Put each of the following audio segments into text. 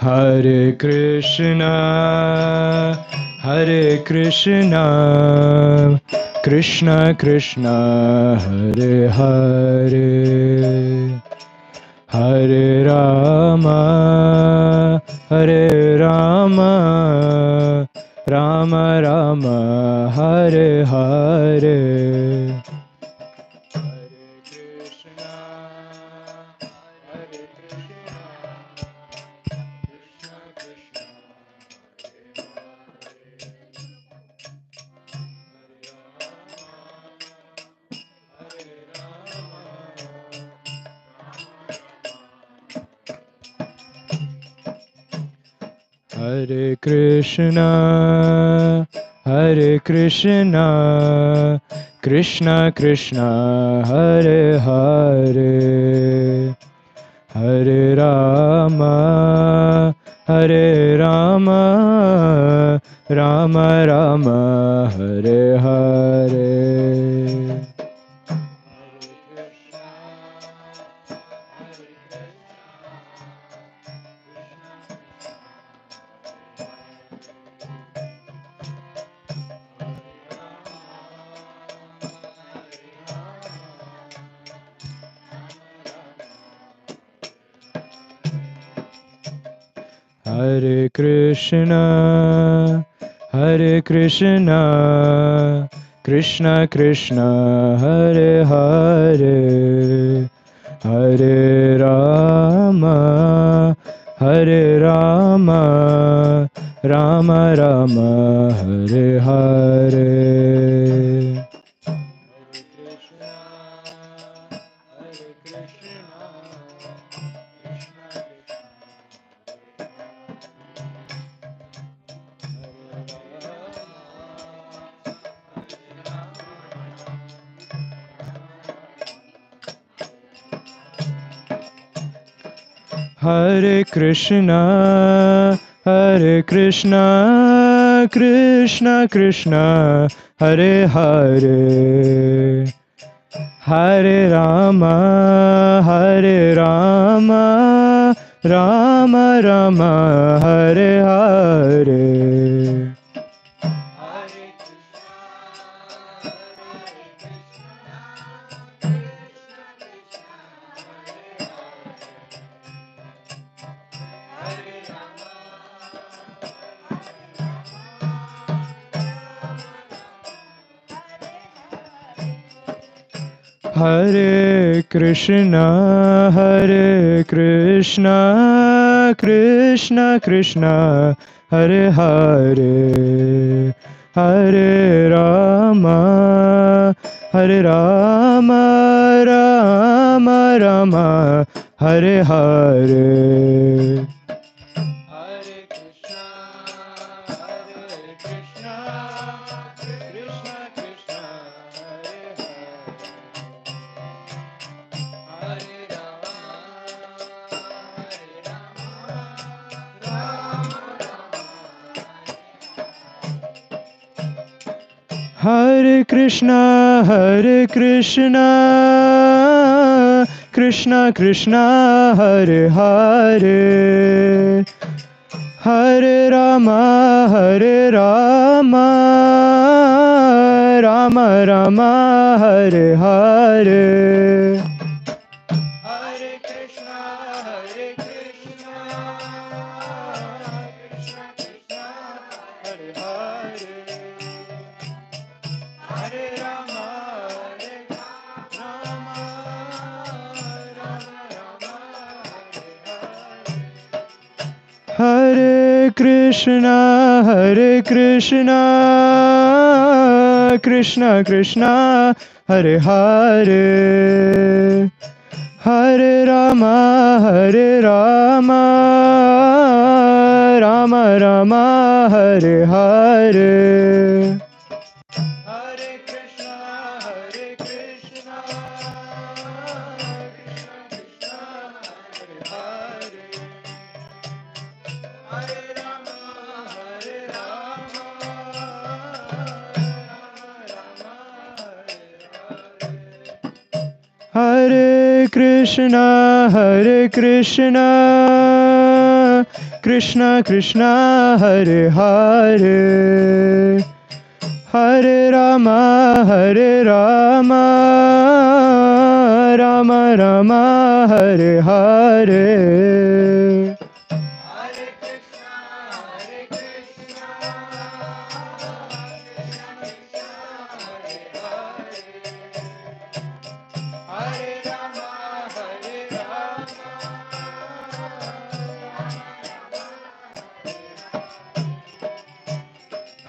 Hare Krishna, Hare Krishna, Krishna Krishna, Hare Hare, Hare Rama, Hare Rama, Rama Rama, Hare Hare. Hare Krishna, Hare Krishna, Krishna Krishna, Hare Hare, Hare Rama, Hare Rama, Rama Rama, Hare Hare. Hare Krishna, Hare Krishna, Krishna Krishna, Hare Hare, Hare Rama, Hare Rama, Rama Rama, Hare Hare. Hare Krishna, Hare Krishna, Krishna Krishna, Hare Hare, Hare Rama, Hare Rama, Rama Rama, Hare Hare. Hare Krishna, Hare Krishna, Krishna Krishna, Hare Hare, Hare Rama, Hare Rama, Rama Rama, Hare Hare. Hare Krishna, Hare Krishna, Krishna Krishna, Hare Hare, Hare Rama, Hare Rama, Rama Rama, Hare Hare. Hare Krishna, Hare Krishna, Krishna Krishna, Hare Hare. Hare Rama, Hare Rama, Rama Rama, Hare Hare. Hare Krishna, Hare Krishna, Krishna Krishna, Hare Hare, Hare Rama, Hare Rama, Rama Rama, Hare Hare. Hare Krishna, Hare Krishna, Krishna, Hare Krishna, Krishna Krishna, Hare Hare, Hare Rama, Hare Rama, Rama Rama, Hare Hare.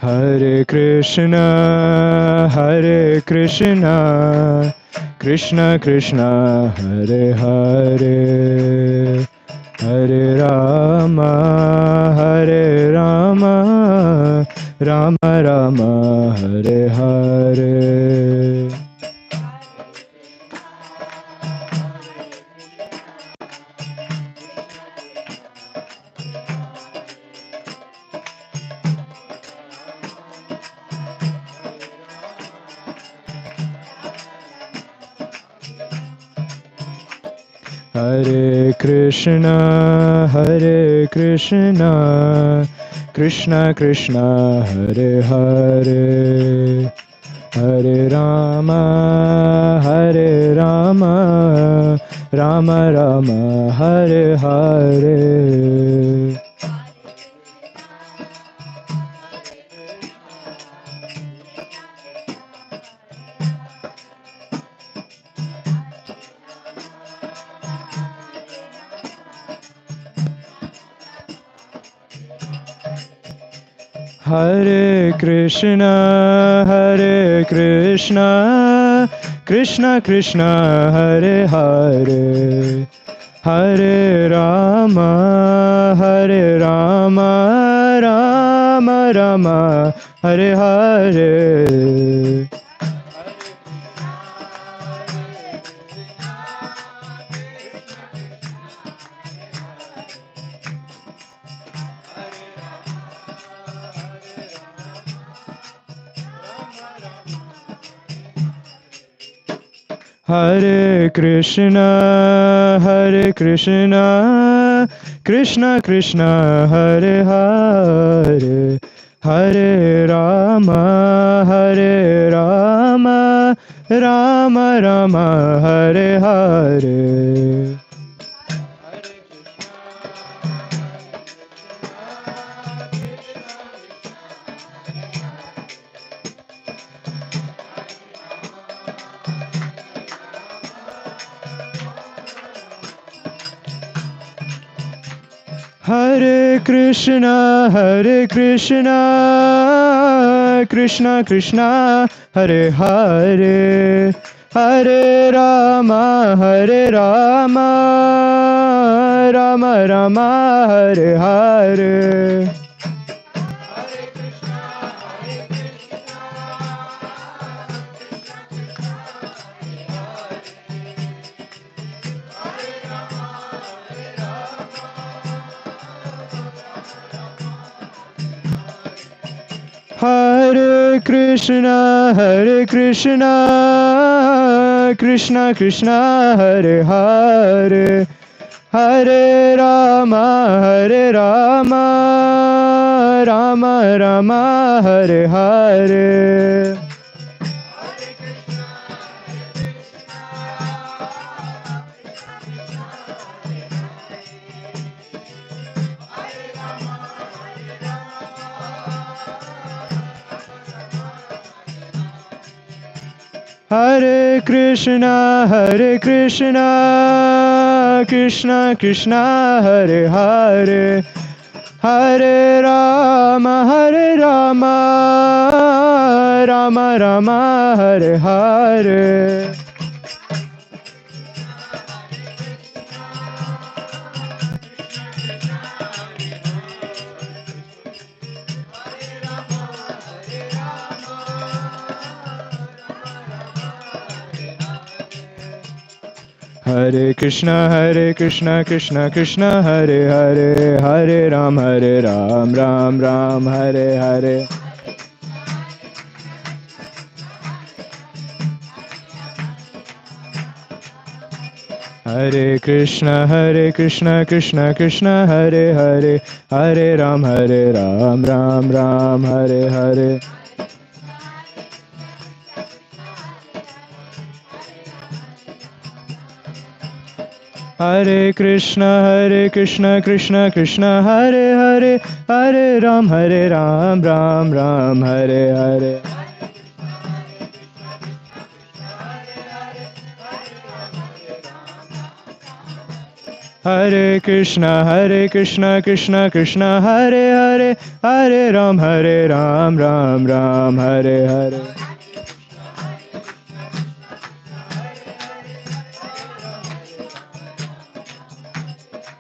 Hare Krishna, Hare Krishna, Krishna Krishna, Hare Hare, Hare Rama, Hare Rama, Rama Rama, Hare Hare. Hare Krishna, Hare Krishna, Krishna Krishna, Hare Hare, Hare Rama, Hare Rama, Rama Rama, Hare Hare. Hare Krishna, Hare Krishna, Krishna Krishna, Hare Hare, Hare Rama, Hare Rama, Rama Rama, Hare Hare. Hare Krishna, Hare Krishna, Krishna Krishna, Hare Hare, Hare Rama, Hare Rama, Rama Rama, Hare Hare. Hare Krishna, Hare Krishna, Krishna Krishna, Hare Hare, Hare Rama, Hare Rama, Rama Rama, Hare Hare. Hare Krishna, Hare Krishna, Krishna Krishna, Hare Hare, Hare Rama, Hare Rama, Rama Rama, Hare Hare. Hare Krishna, Hare Krishna, Krishna Krishna, Hare Hare, Hare Rama, Hare Rama, Rama Rama, Hare Hare. Hare Krishna, Krishna Krishna, Hare Hare, Hare Ram, Ram Ram, Hare Hare. Hare Krishna, Krishna Krishna, Hare Hare, Hare Ram, Ram Ram, Hare Hare. Hare Krishna, Krishna Krishna, Hare Hare, Hare Ram, Ram Ram, Hare Hare. Hare Krishna, Krishna Krishna, Hare Hare, Hare Ram, Ram Ram, Hare Hare.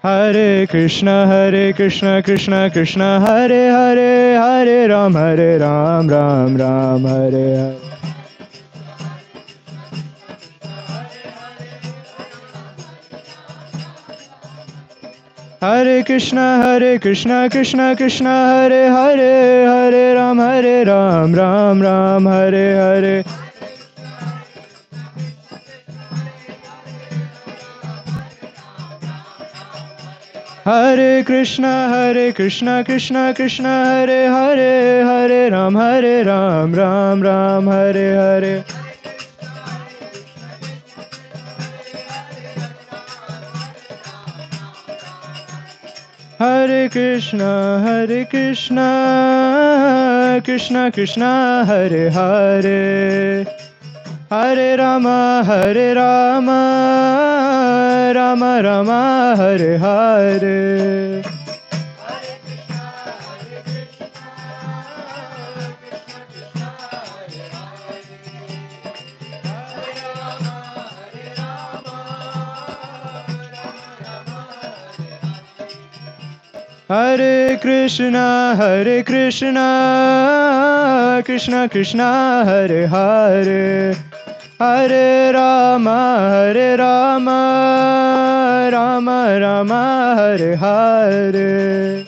Hare Krishna, Krishna Krishna, Hare Hare, Hare Ram, Ram Ram, Hare Hare. Hare Krishna, Krishna Krishna, Hare Hare, Hare Ram, Ram Ram, Hare Hare. Hare Krishna, Krishna Krishna, Hare Hare, Hare Ram, Ram Ram, Hare Hare. Hare Krishna, Krishna Krishna, Hare Hare, Hare Rama, Rama Rama, Hare Hare. Hare Krishna, Krishna Krishna, Hare Hare, Hare Rama, Rama Rama, Hare Hare.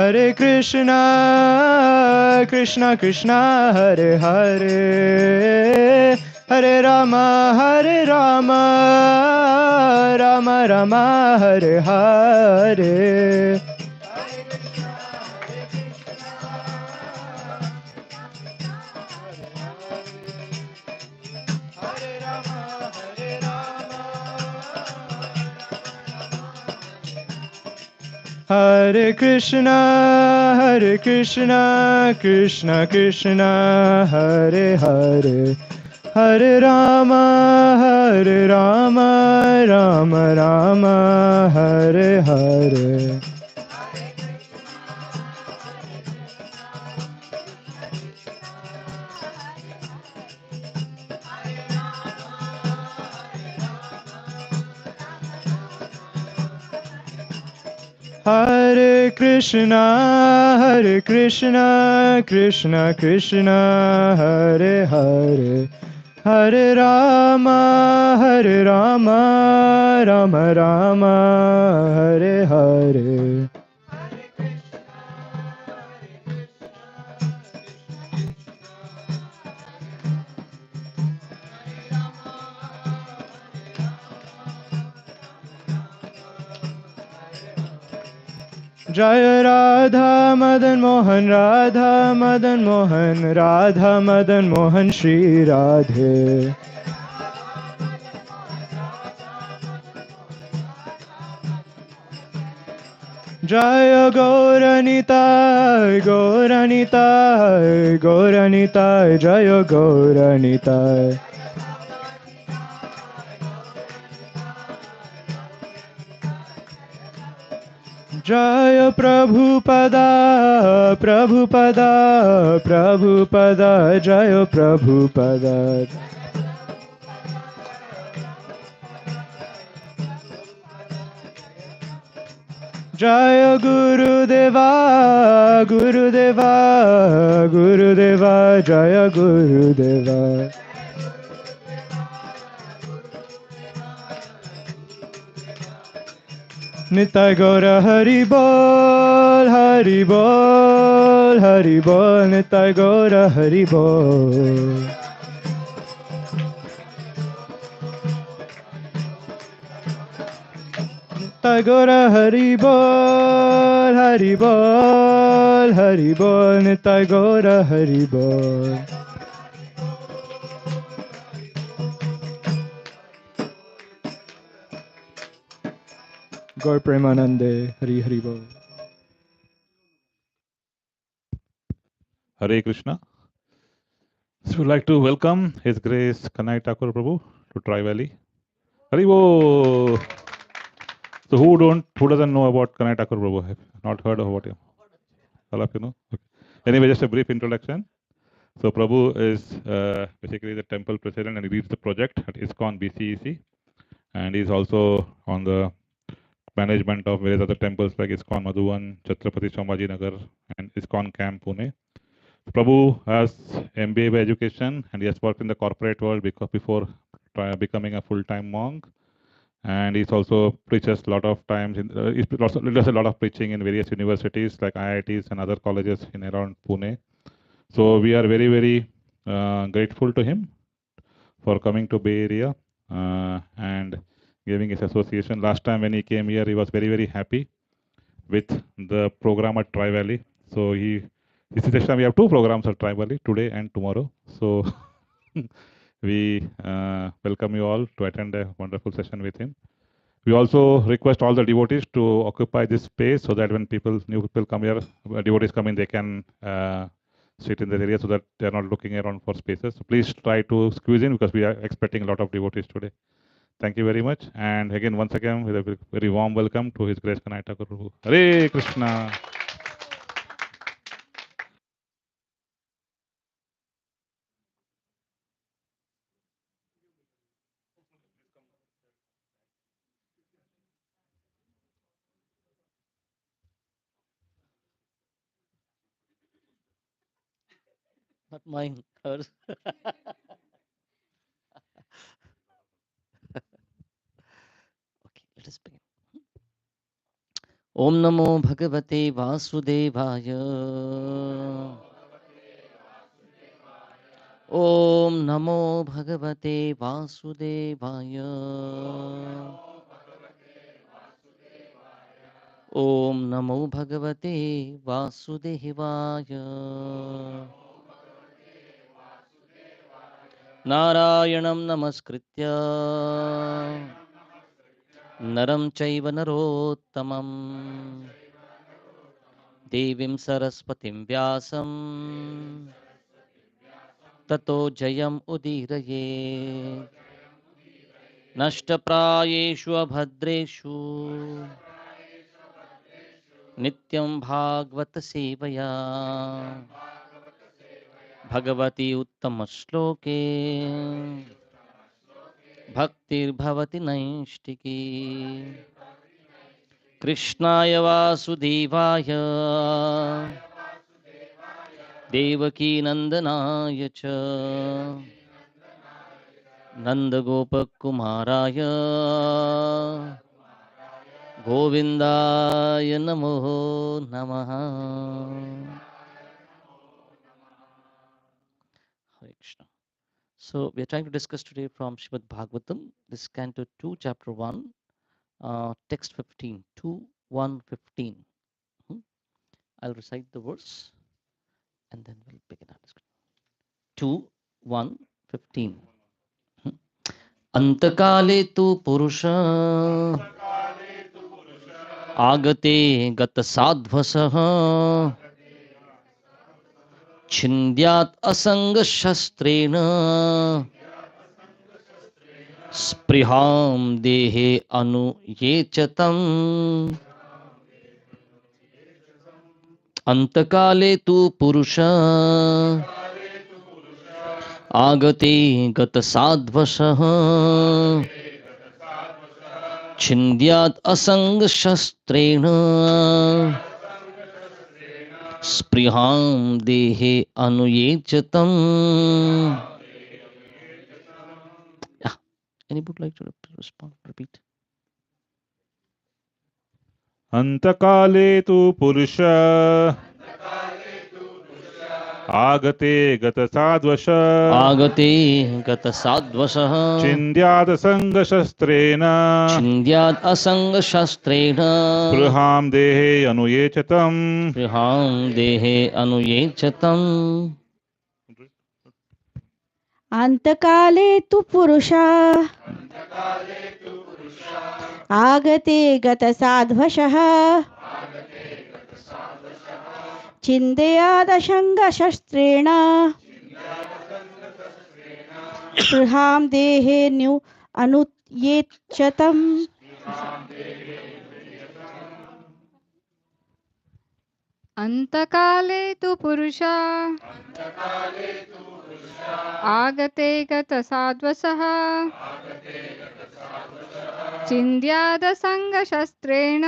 Hare Krishna, Krishna Krishna, Hare Hare, Hare Rama, Rama Rama, Hare Hare. Hare Krishna, Krishna Krishna, Hare Hare, Hare Rama, Rama Rama, Hare Hare. Hare Krishna, Krishna Krishna, Hare Hare, Hare Rama, Rama Rama, Hare Hare. Jaya Radha Madan Mohan, Radha Madan Mohan, Radha Madan Mohan, Shri Radhe. Jaya Gauranitai, Gauranitai, Gauranitai, Jaya Gauranitai. Jaya Prabhupada, Prabhupada, Prabhupada, Jaya Prabhupada. Jaya Gurudeva, Gurudeva, Gurudeva, Jaya Gurudeva. Nitai Gaura Hari Bol, Hari Bol, Hari Bol, Nitai Gaura Hari Bol. Nitai Gaura Hari Bol, Hari Bol, Hari Bol, Nitai Gaura Hari Bol. Gaur Premanande, Hari Hari Bol. Hare Krishna. So we'd like to welcome His Grace Kanai Thakur Prabhu to Tri Valley. Haribo. So who doesn't know about Kanai Thakur Prabhu? Have not heard about him? All of you know. Okay. Anyway, just a brief introduction. So Prabhu is basically the temple president and he leads the project at ISKCON BCEC, and he's also on the management of various other temples like ISKCON Madhuvan, Chhatrapati Sambhaji Nagar, and ISKCON Camp Pune. Prabhu has MBA by education and he has worked in the corporate world before becoming a full-time monk. And he's also preaches a lot of times. He does a lot of preaching in various universities like IITs and other colleges in around Pune. So we are very, very grateful to him for coming to Bay Area and giving his association. Last time when he came here, he was very, very happy with the program at Tri Valley. So this is the time we have two programs at Tri Valley, today and tomorrow. So we welcome you all to attend a wonderful session with him. We also request all the devotees to occupy this space so that when new people come here, devotees come in, they can sit in this area so that they are not looking around for spaces. So please try to squeeze in because we are expecting a lot of devotees today. Thank you very much. And again, once again, with a very warm welcome to His Grace Kanai Thakur Prabhu. Hare Krishna. Not mine, hers. Okay, let us begin. Om Namo Bhagavate Vasudevaya. Om Namo Bhagavate Vasudevaya. Om Namo Bhagavate Vasudevaya. Narayanam Namaskritya Naram Chaiva Narottamam Devim Saraswatim Vyasam Tato Jayam Udiraye Nashtaprayeshu Abhadreshu Nityam Bhagavata Sevaya Bhagavati Uttama Shloke Bhaktir Bhavati Naishtiki Krishnaya Vasudevaya Devaki Nandanaya Cha Nandagopakumaraya Govindaya Namo Namaha. Hare Krishna. So we are trying to discuss today from Srimad Bhagavatam, this Canto 2, Chapter 1, text 15, 2, 1, 15. I'll recite the verse and then we'll begin our discussion. 2, 1, 15. Antakale tu purusha agate gata sadhvasaha छिन्द्यात् असंगशस्त्रेण स्पृहां देहे अनुयेचतम् अंतकाले तु पुरुष आगते गतसाध्वसः छिन्द्यात् असंगशस्त्रेण स्पृहां देहे अनुयेचतम्. Yeah. Anybody like to respond? Repeat. अंतकाले तु पुरुष आगते गतसाद्वश आगते गतसाद्वशः चिन्द्यात् संगशस्त्रेण छिन्द्यात् असङ्गशस्त्रेण स्पृहां देहे अनुये च तम् गृहां देहे अनुये च तम् अंतकाले तु पुरुषा आगते गतसाध्वशः छिन्द्यादशङ्गशस्त्रेण स्पृहां देहे न्यू अनुयेच्छतम् अंतकाले तु पुरुषा आगते गतसाध्वसः छिन्द्यादसङ्गशस्त्रेण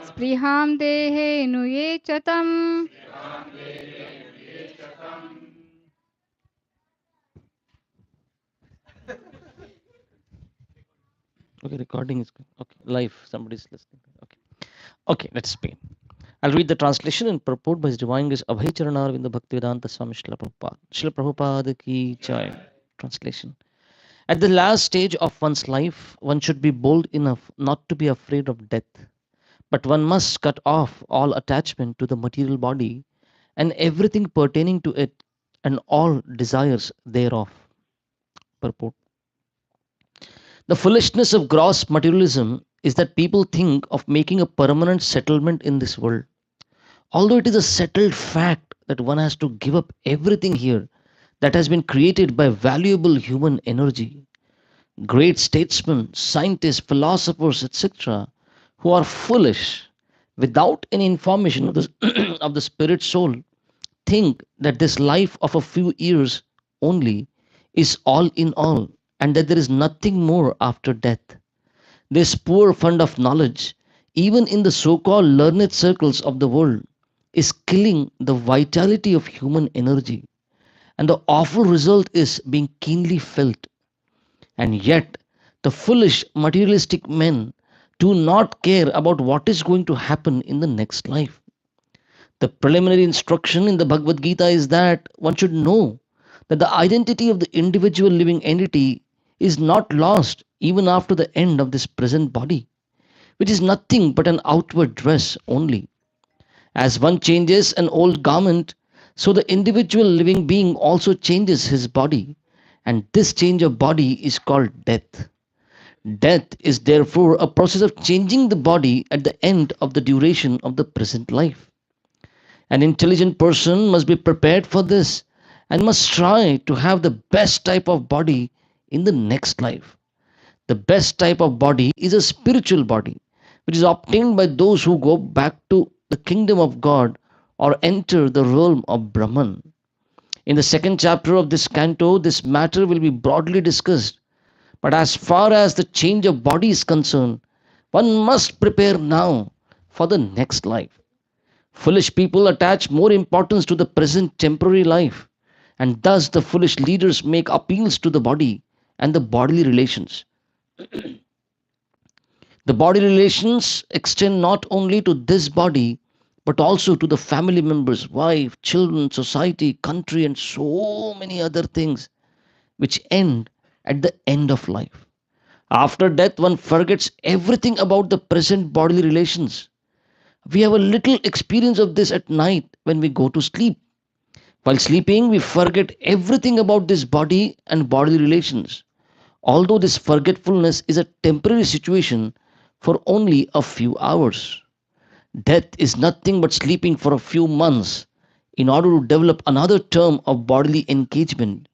स्पृहां देहे नुये च तम् Okay, recording is good. Okay, live. Somebody's listening. Okay, let's begin. I'll read the translation and purport by His Divine Grace Abhay Charanarvinda Bhaktivedanta Swami Srila Prabhupada. Srila Prabhupada ki jai. Translation. At the last stage of one's life, one should be bold enough not to be afraid of death. But one must cut off all attachment to the material body and everything pertaining to it and all desires thereof. Purport. The foolishness of gross materialism is that people think of making a permanent settlement in this world. Although it is a settled fact that one has to give up everything here that has been created by valuable human energy. Great statesmen, scientists, philosophers, etc., who are foolish without any information of the, of the spirit soul, think that this life of a few years only is all in all and that there is nothing more after death. This poor fund of knowledge, even in the so called learned circles of the world, is killing the vitality of human energy, and the awful result is being keenly felt. And yet, the foolish materialistic men do not care about what is going to happen in the next life. The preliminary instruction in the Bhagavad Gita is that one should know that the identity of the individual living entity is not lost even after the end of this present body, which is nothing but an outward dress only. As one changes an old garment, so the individual living being also changes his body, and this change of body is called death. Death is therefore a process of changing the body at the end of the duration of the present life. An intelligent person must be prepared for this and must try to have the best type of body in the next life. The best type of body is a spiritual body, which is obtained by those who go back to the kingdom of God or enter the realm of Brahman. In the second chapter of this canto, this matter will be broadly discussed. But as far as the change of body is concerned, one must prepare now for the next life. Foolish people attach more importance to the present temporary life, and thus the foolish leaders make appeals to the body and the bodily relations. The body relations extend not only to this body, but also to the family members, wife, children, society, country, and so many other things which end at the end of life. After death, one forgets everything about the present bodily relations. We have a little experience of this at night when we go to sleep. While sleeping, we forget everything about this body and bodily relations. Although this forgetfulness is a temporary situation for only a few hours. Death is nothing but sleeping for a few months in order to develop another term of bodily engagement,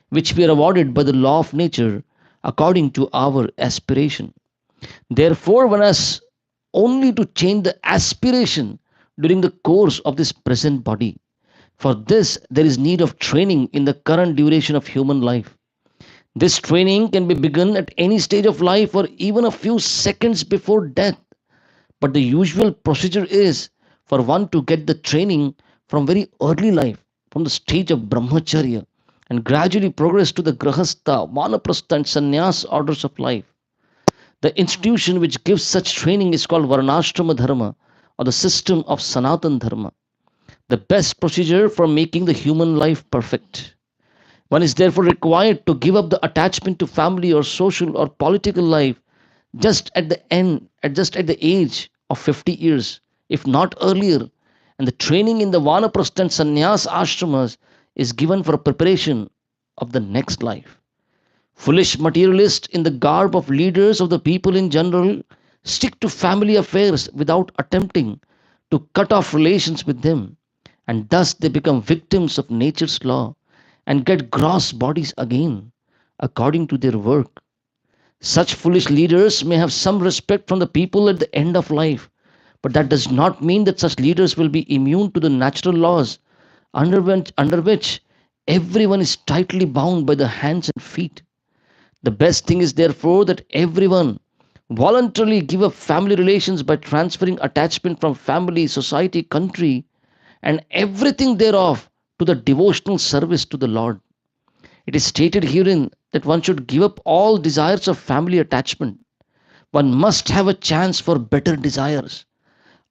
which we are awarded by the law of nature according to our aspiration. Therefore, one has only to change the aspiration during the course of this present body. For this, there is need of training in the current duration of human life. This training can be begun at any stage of life or even a few seconds before death. But the usual procedure is for one to get the training from very early life, from the stage of brahmacharya, and gradually progress to the grahastha, vanaprastha, and sannyas orders of life. The institution which gives such training is called Varnashrama Dharma, or the system of Sanatan Dharma, the best procedure for making the human life perfect. One is therefore required to give up the attachment to family or social or political life just at the age of 50 years, if not earlier. And the training in the Vanaprastha and Sannyas ashramas is given for preparation of the next life. Foolish materialists in the garb of leaders of the people in general stick to family affairs without attempting to cut off relations with them, and thus they become victims of nature's law and get gross bodies again according to their work. Such foolish leaders may have some respect from the people at the end of life, but that does not mean that such leaders will be immune to the natural laws under which everyone is tightly bound by the hands and feet. The best thing is therefore that everyone voluntarily give up family relations by transferring attachment from family, society, country, and everything thereof to the devotional service to the Lord. It is stated herein that one should give up all desires of family attachment. One must have a chance for better desires.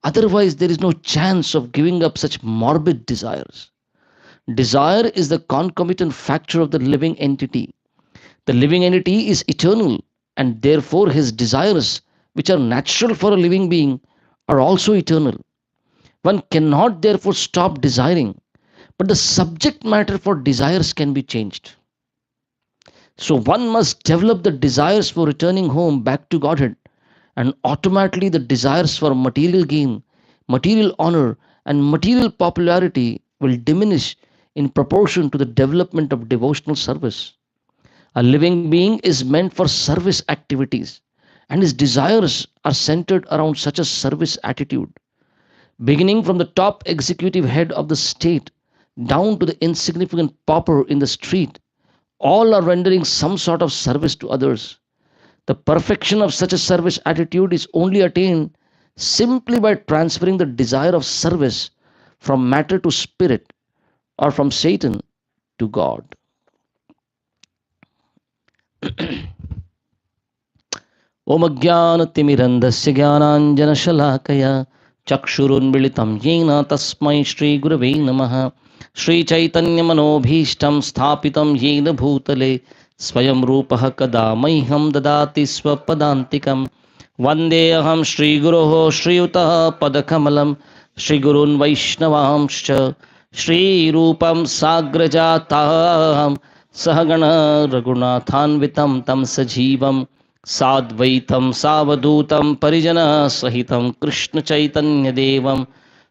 Otherwise, there is no chance of giving up such morbid desires. Desire is the concomitant factor of the living entity. The living entity is eternal, and therefore his desires, which are natural for a living being, are also eternal. One cannot therefore stop desiring, but the subject matter for desires can be changed. So one must develop the desires for returning home back to Godhead, and automatically the desires for material gain, material honor, and material popularity will diminish in proportion to the development of devotional service. A living being is meant for service activities, and his desires are centered around such a service attitude. Beginning from the top executive head of the state down to the insignificant pauper in the street, all are rendering some sort of service to others. The perfection of such a service attitude is only attained simply by transferring the desire of service from matter to spirit, or from Satan to God. Om Ajnanatimirandasya Jnananjanashalakaya Chakshurunmilitam Yena Tasmai Shri Gurave Namaha. Shri Chaitanya Manobhishtam Sthapitam Yena Bhutale Swayam Rupaha Kada Maiham Dadati Swapadantikam Vandeham Shri Guroho Shri Utaha Padakamalam Shri Gurun Vaishnavamscha Shri Rupam Sagrajataham Sahagana Raghunathanvitam Tam Sajivam साद्वैतं सावधूतं परिजना सहितं कृष्ण चैतन्य देवं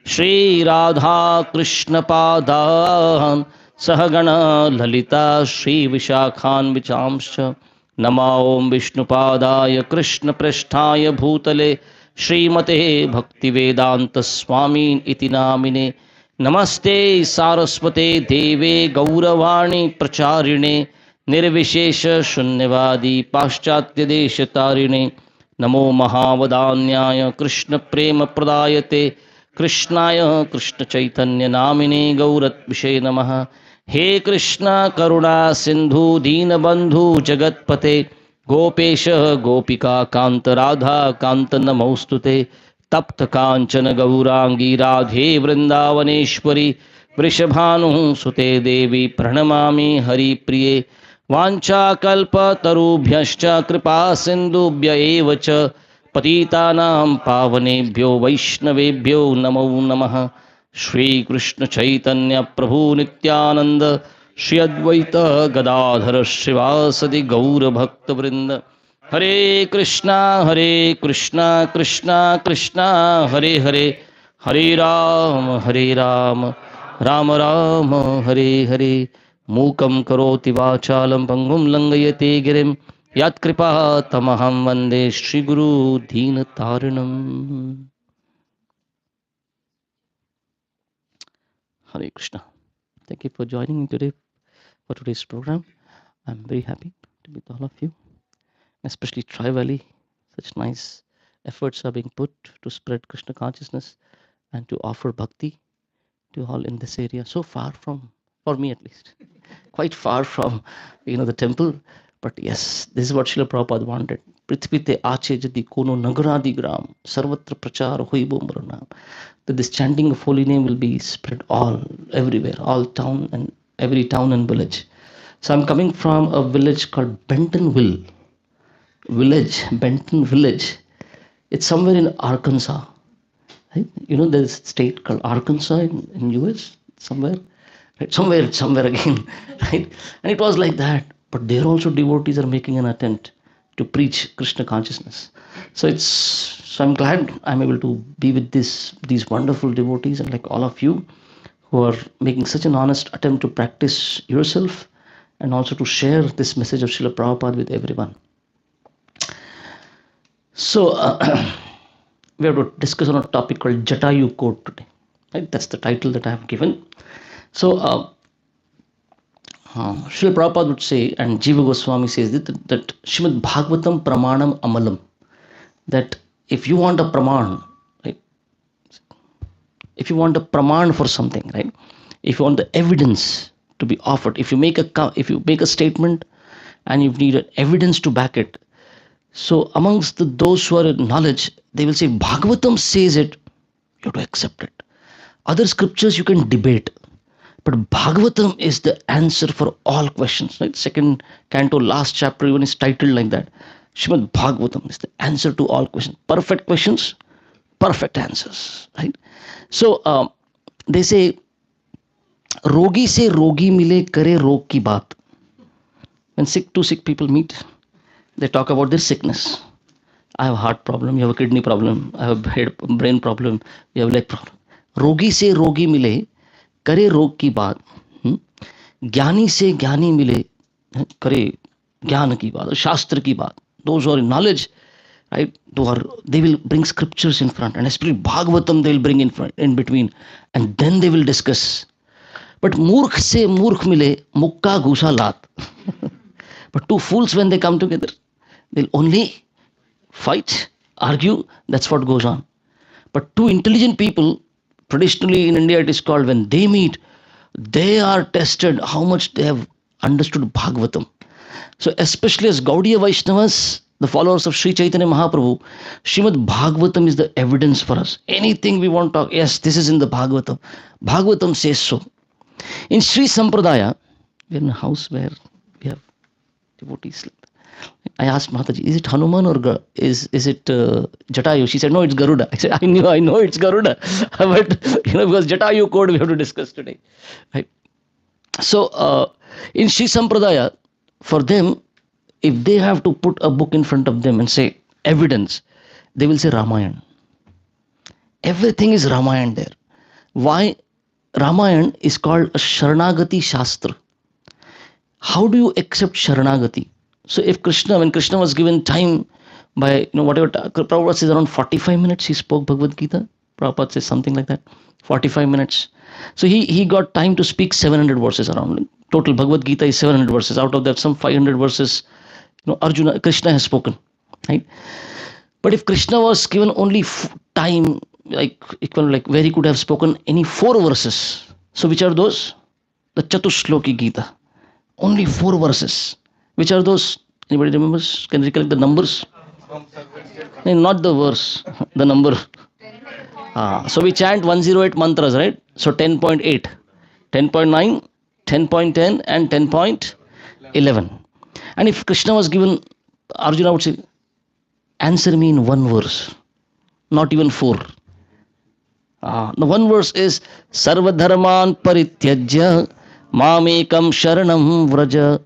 श्री राधा कृष्ण पादान् सहगण ललिता श्री विशाखान्विचांश्च नमा ओम विष्णुपादाय कृष्ण पृष्ठाय भूतले श्रीमते भक्तिवेदांत स्वामी इति नामिने नमस्ते सारस्वते देवे गौरवाणी प्रचारिणे निर्विशेष शून्यवादी पाश्चात्य देश तारिणे नमो महावदान्याय कृष्ण प्रेम प्रदायते कृष्णाय कृष्ण चैतन्य नामिने गौरत्विषे नमः। हे कृष्ण करुणा सिंधु दीनबंधु जगत्पते गोपेश गोपिका कांत राधा कांत नमोस्तुते तप्त कांचन गौरांगी राधे वृंदावनेश्वरी वृषभानुसुते देवी प्रणमामि हरिप्रिये वाञ्छाकल्पतरुभ्यश्च कृपा सिन्धुभ्य एव च पतितानां पावनेभ्यो वैष्णवेभ्यो नमो नमः। श्रीकृष्ण चैतन्य प्रभु नित्यानंद श्री अद्वैत गदाधर श्रीवासदि गौरभक्तवृंद हरे कृष्णा कृष्णा कृष्णा हरे हरे हरे राम राम राम हरे हरे। मूकं करोति वाचालं पंगुं लंघयते गिरिं यत्कृपा तमहं वन्दे श्रीगुरु दीनतारिणम्। Hare Krishna. Thank you for joining me today for today's program. I'm very happy to be with all of you, especially Tri Valley. Such nice efforts are being put to spread Krishna consciousness and to offer bhakti to all in this area. So far from, for me at least, quite far from, the temple. But yes, this is what Srila Prabhupada wanted. Prithvite ache jadi kono nagaradi gram sarvatra prachar hoibo mranam. That this chanting of holy name will be spread everywhere, all town and every town and village. So I'm coming from a village called Bentonville Benton Village. It's somewhere in Arkansas. Right? You know, there's a state called Arkansas in US, somewhere. Right? Somewhere again. Right? And it was like that. But there also devotees are making an attempt to preach Krishna consciousness. So I'm glad I'm able to be with these wonderful devotees, and like all of you who are making such an honest attempt to practice yourself and also to share this message of Srila Prabhupada with everyone. So we have to discuss on a topic called Jatayu Code today. Right? That's the title that I have given. So Srila Prabhupada would say, and Jiva Goswami says that Shrimad Bhagavatam Pramanam Amalam. That if you want a praman, right? If you want a praman for something, right? If you want the evidence to be offered, if you make a statement and you need an evidence to back it, so amongst those who are in knowledge, they will say Bhagavatam says it, you have to accept it. Other scriptures you can debate, but Bhagavatam is the answer for all questions. Right? Second canto, last chapter even is titled like that. Shrimad Bhagavatam is the answer to all questions, perfect answers. Right? So they say, Rogi se rogi mile kare rog ki baat. When two sick people meet, they talk about their sickness. I have a heart problem, you have a kidney problem, I have a brain problem, you have a leg problem. Rogi se rogi mile करे रोग की बात, ज्ञानी से ज्ञानी मिले करे ज्ञान की बात, शास्त्र की बात. Those who are in knowledge, right, they will bring scriptures in front, and especially Bhagavatam they will bring in between, and then they will discuss. But मूर्ख से मूर्ख मिले मुक्का घूसा लात. But two fools, when they come together, they'll only fight, argue. That's what goes on. But two intelligent people, traditionally in India it is called, when they meet, they are tested how much they have understood Bhagavatam. So especially as Gaudiya Vaishnavas, the followers of Sri Chaitanya Mahaprabhu, Srimad Bhagavatam is the evidence for us. Anything we want to talk, yes, this is in the Bhagavatam. Bhagavatam says so. In Sri Sampradaya, we are in a house where we have devotees. I asked Mataji, is it Hanuman or is it Jatayu? She said, no, it's Garuda. I said, I know it's Garuda. But, because Jatayu code we have to discuss today. Right? So, in Sri Sampradaya, for them, if they have to put a book in front of them and say evidence, they will say Ramayana. Everything is Ramayana there. Why? Ramayana is called a Sharanagati Shastra. How do you accept Sharanagati? So if when Krishna was given time by, whatever, Prabhupada says around 45 minutes he spoke Bhagavad Gita. Prabhupada says something like that, 45 minutes. So he got time to speak 700 verses around. Total Bhagavad Gita is 700 verses. Out of that, some 500 verses, Krishna has spoken. Right? But if Krishna was given only time, where he could have spoken any 4 verses. So which are those? The Chatushloki Gita. Only 4 verses. Which are those? Anybody remembers? Can you recollect the numbers? No, not the verse, the number. So we chant 108 mantras, right? So 10.8, 10.9, 10.10 and 10.11. And if Krishna was given, Arjuna would say, answer me in 1 verse, not even 4. The 1 verse is Sarva Dharman Parityajya Mamekam Sharanam Vraja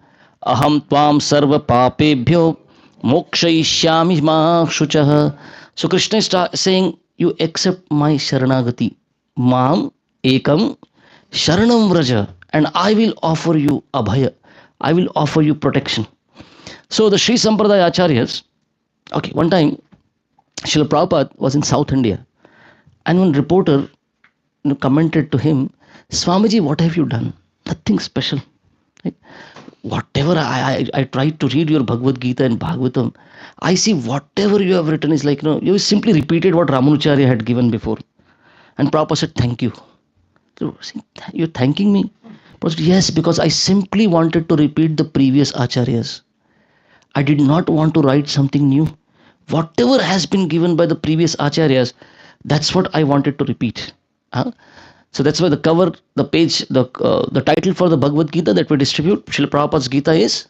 Aham Tvam Sarva Papebhyo Mokshayishyami Ma Shuchah. So Krishna is saying, you accept my Sharanagati. Mam Ekam Sharanam Vraja, and I will offer you Abhaya. I will offer you protection. So the Sri Sampradaya Acharyas, one time Srila Prabhupada was in South India, and one reporter commented to him, Swamiji, what have you done? Nothing special. Right? Whatever I tried to read your Bhagavad Gita and Bhagavatam, I see whatever you have written is like, you simply repeated what Ramanujarya had given before. And Prabhupada said, thank you. So, you're thanking me? But yes, because I simply wanted to repeat the previous Acharyas. I did not want to write something new. Whatever has been given by the previous acharyas, that's what I wanted to repeat. Huh? So that's why the cover, the page, the title for the Bhagavad Gita that we distribute, Srila Prabhupada's Gita, is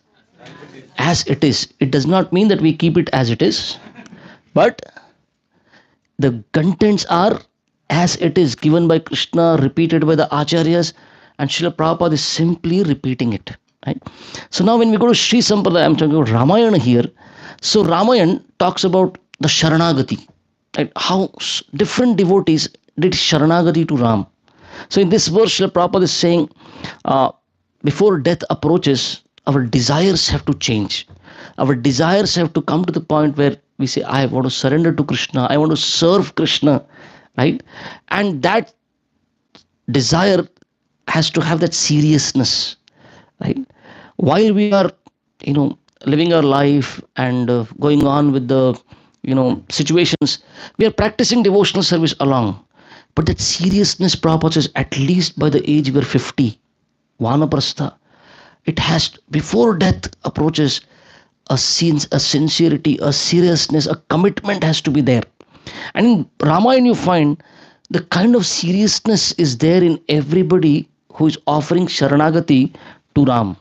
as it is. It does not mean that we keep it as it is, but the contents are as it is, given by Krishna, repeated by the acharyas, and Srila Prabhupada is simply repeating it. Right? So now when we go to Sri Sampradaya, I'm talking about Ramayana here. So Ramayana talks about the Sharanagati, right? How different devotees did Sharanagati to Ram. So in this verse, Srila Prabhupada is saying, before death approaches, our desires have to change. Our desires have to come to the point where we say, I want to surrender to Krishna, I want to serve Krishna, right? And that desire has to have that seriousness, right? While we are, living our life and going on with the, situations, we are practicing devotional service along. But that seriousness, Prabhupada says, at least by the age we are 50, Vanaprastha, it has, before death approaches, a sincerity, a seriousness, a commitment has to be there. And in Ramayana, you find the kind of seriousness is there in everybody who is offering Sharanagati to Ram.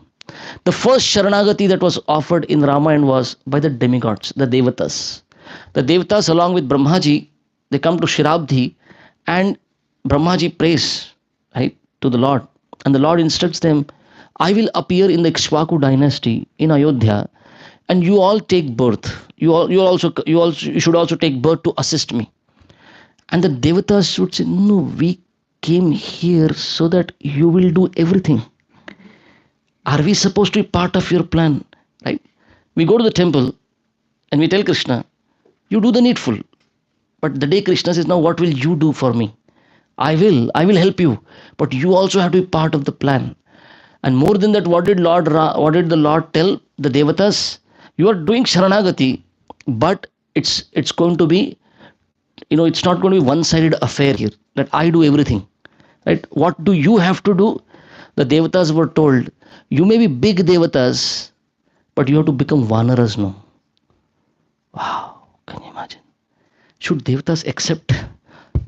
The first Sharanagati that was offered in Ramayana was by the demigods, the Devatas. The Devatas, along with Brahmaji, they come to Shirabdhi, and Brahmaji prays, right, to the Lord. And the Lord instructs them, I will appear in the Ikshvaku dynasty in Ayodhya, and you all take birth. You should also take birth to assist me. And the Devatas would say, no, we came here so that you will do everything. Are we supposed to be part of your plan? Right? We go to the temple and we tell Krishna, you do the needful. But the day Krishna says, now what will you do for me? I will help you. But you also have to be part of the plan. And more than that, what did the Lord tell the Devatas? You are doing Sharanagati, but it's going to be, it's not going to be one-sided affair here, that I do everything. Right? What do you have to do? The Devatas were told, you may be big Devatas, but you have to become Vanaras now. Wow, can you imagine? Should Devatas accept?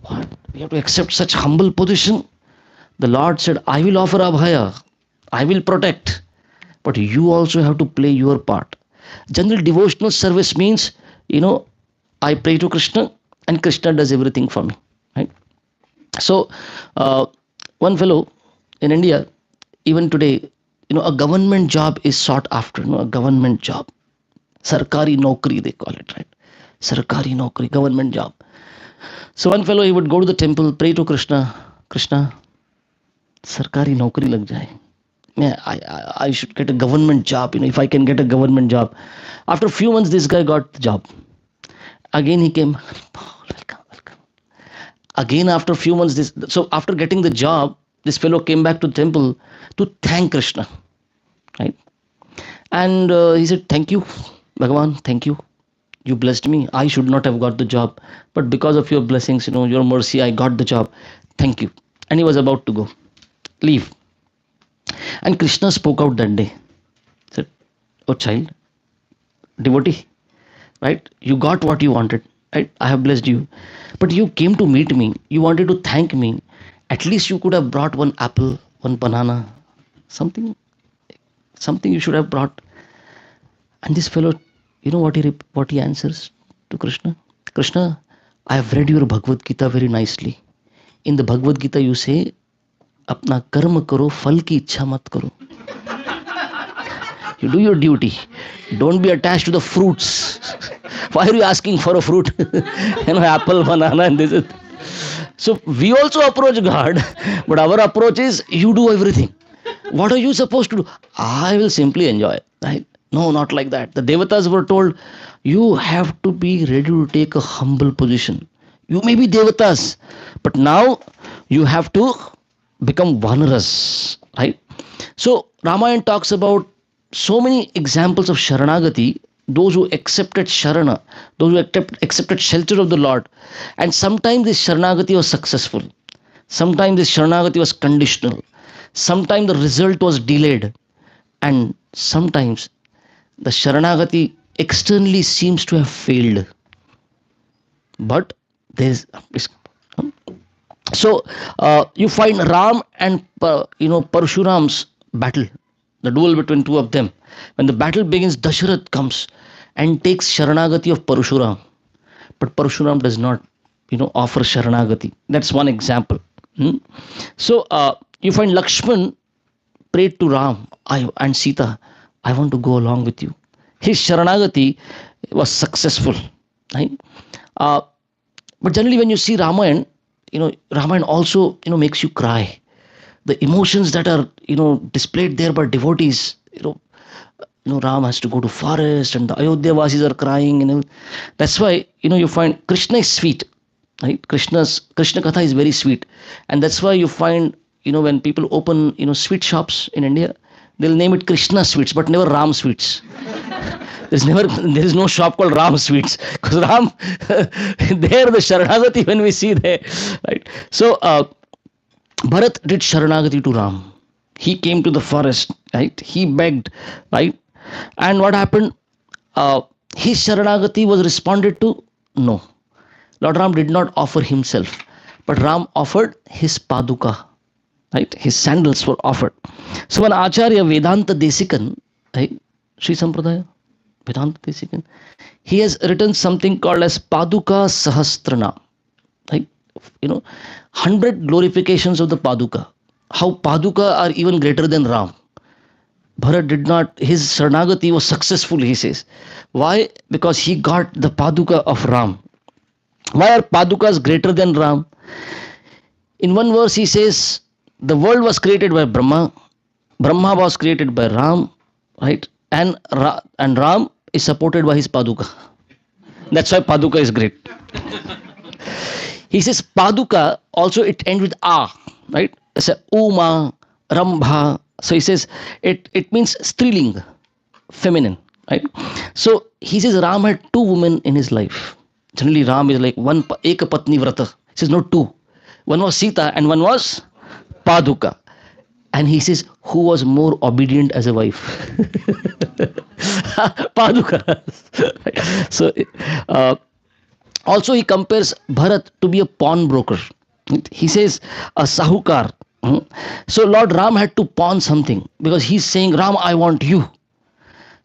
What? We have to accept such humble position? The Lord said, I will offer Abhaya, I will protect, but you also have to play your part. General devotional service means, I pray to Krishna and Krishna does everything for me. Right? So, one fellow in India, even today, a government job is sought after, a government job. Sarkari Nokri, they call it, right? Sarkari Nokri, government job. So one fellow, he would go to the temple, pray to Krishna, Krishna, Sarkari Nokri lag jaye. I should get a government job, if I can get a government job. After a few months, this guy got the job. Again he came, welcome. Again after a few months, so after getting the job, this fellow came back to the temple to thank Krishna, right? And he said, thank you, Bhagavan, thank you. You blessed me. I should not have got the job, but because of your blessings, your mercy, I got the job. Thank you. And he was about to go, leave. And Krishna spoke out that day. He said, oh child, devotee, right? You got what you wanted, right? I have blessed you. But you came to meet me. You wanted to thank me. At least you could have brought one apple, one banana, something you should have brought. And this fellow, what he answers to Krishna? Krishna, I have read your Bhagavad Gita very nicely. In the Bhagavad Gita you say, apna karma karo, phal ki ichha mat karo. You do your duty. Don't be attached to the fruits. Why are you asking for a fruit? Apple, banana, and this. So we also approach God, but our approach is, you do everything. What are you supposed to do? I will simply enjoy. Right? No, not like that. The Devatas were told, you have to be ready to take a humble position. You may be Devatas, but now you have to become Vanaras. Right? So Ramayana talks about so many examples of Sharanagati, those who accepted Sharana, those who accepted shelter of the Lord. And sometimes this Sharanagati was successful. Sometimes this Sharanagati was conditional. Sometimes the result was delayed. And sometimes The Sharanagati externally seems to have failed, but there is so you find Ram and Parshuram's battle, the duel between two of them. When the battle begins, Dasharath comes and takes Sharanagati of Parshuram, but Parshuram does not, offer Sharanagati. That's one example. So you find Lakshman prayed to Ram and Sita, I want to go along with you. His Sharanagati was successful. Right? Uh, but generally, when you see Ramayana, Ramayana also, makes you cry. The emotions that are, displayed there by devotees, Ram has to go to forest and the Ayodhya Vasis are crying. That's why, you find Krishna is sweet. Right? Krishna Katha is very sweet. And that's why you find, when people open, sweet shops in India, they'll name it Krishna sweets, but never Ram sweets. There is no shop called Ram sweets, because Ram, there the Sharanagati when we see there, right? So Bharat did Sharanagati to Ram. He came to the forest, right? He begged, right? And what happened? His Sharanagati was responded to, no. Lord Ram did not offer himself, but Ram offered his paduka, right? His sandals were offered. So when Acharya Vedanta Desikan, right? Sri Sampradaya, Vedanta Desikan, he has written something called as Paduka Sahasrana, right? 100 glorifications of the Paduka. How Paduka are even greater than Ram. Bharat did not, his Sharanagati was successful, he says. Why? Because he got the Paduka of Ram. Why are Padukas greater than Ram? In one verse he says, the world was created by Brahma, Brahma was created by Ram, right? And Ram is supported by his Paduka. That's why Paduka is great. He says Paduka, also it ends with A, right? It's a Uma, Rambha. So he says it means striling, feminine, right? So he says Ram had two women in his life. Generally, Ram is like one Eka Patni Vrata. He says no, two. One was Sita and one was Paduka. And he says, who was more obedient as a wife? Paduka. So also he compares Bharat to be a pawnbroker. He says a sahukar. So Lord Ram had to pawn something because he's saying, Ram, I want you.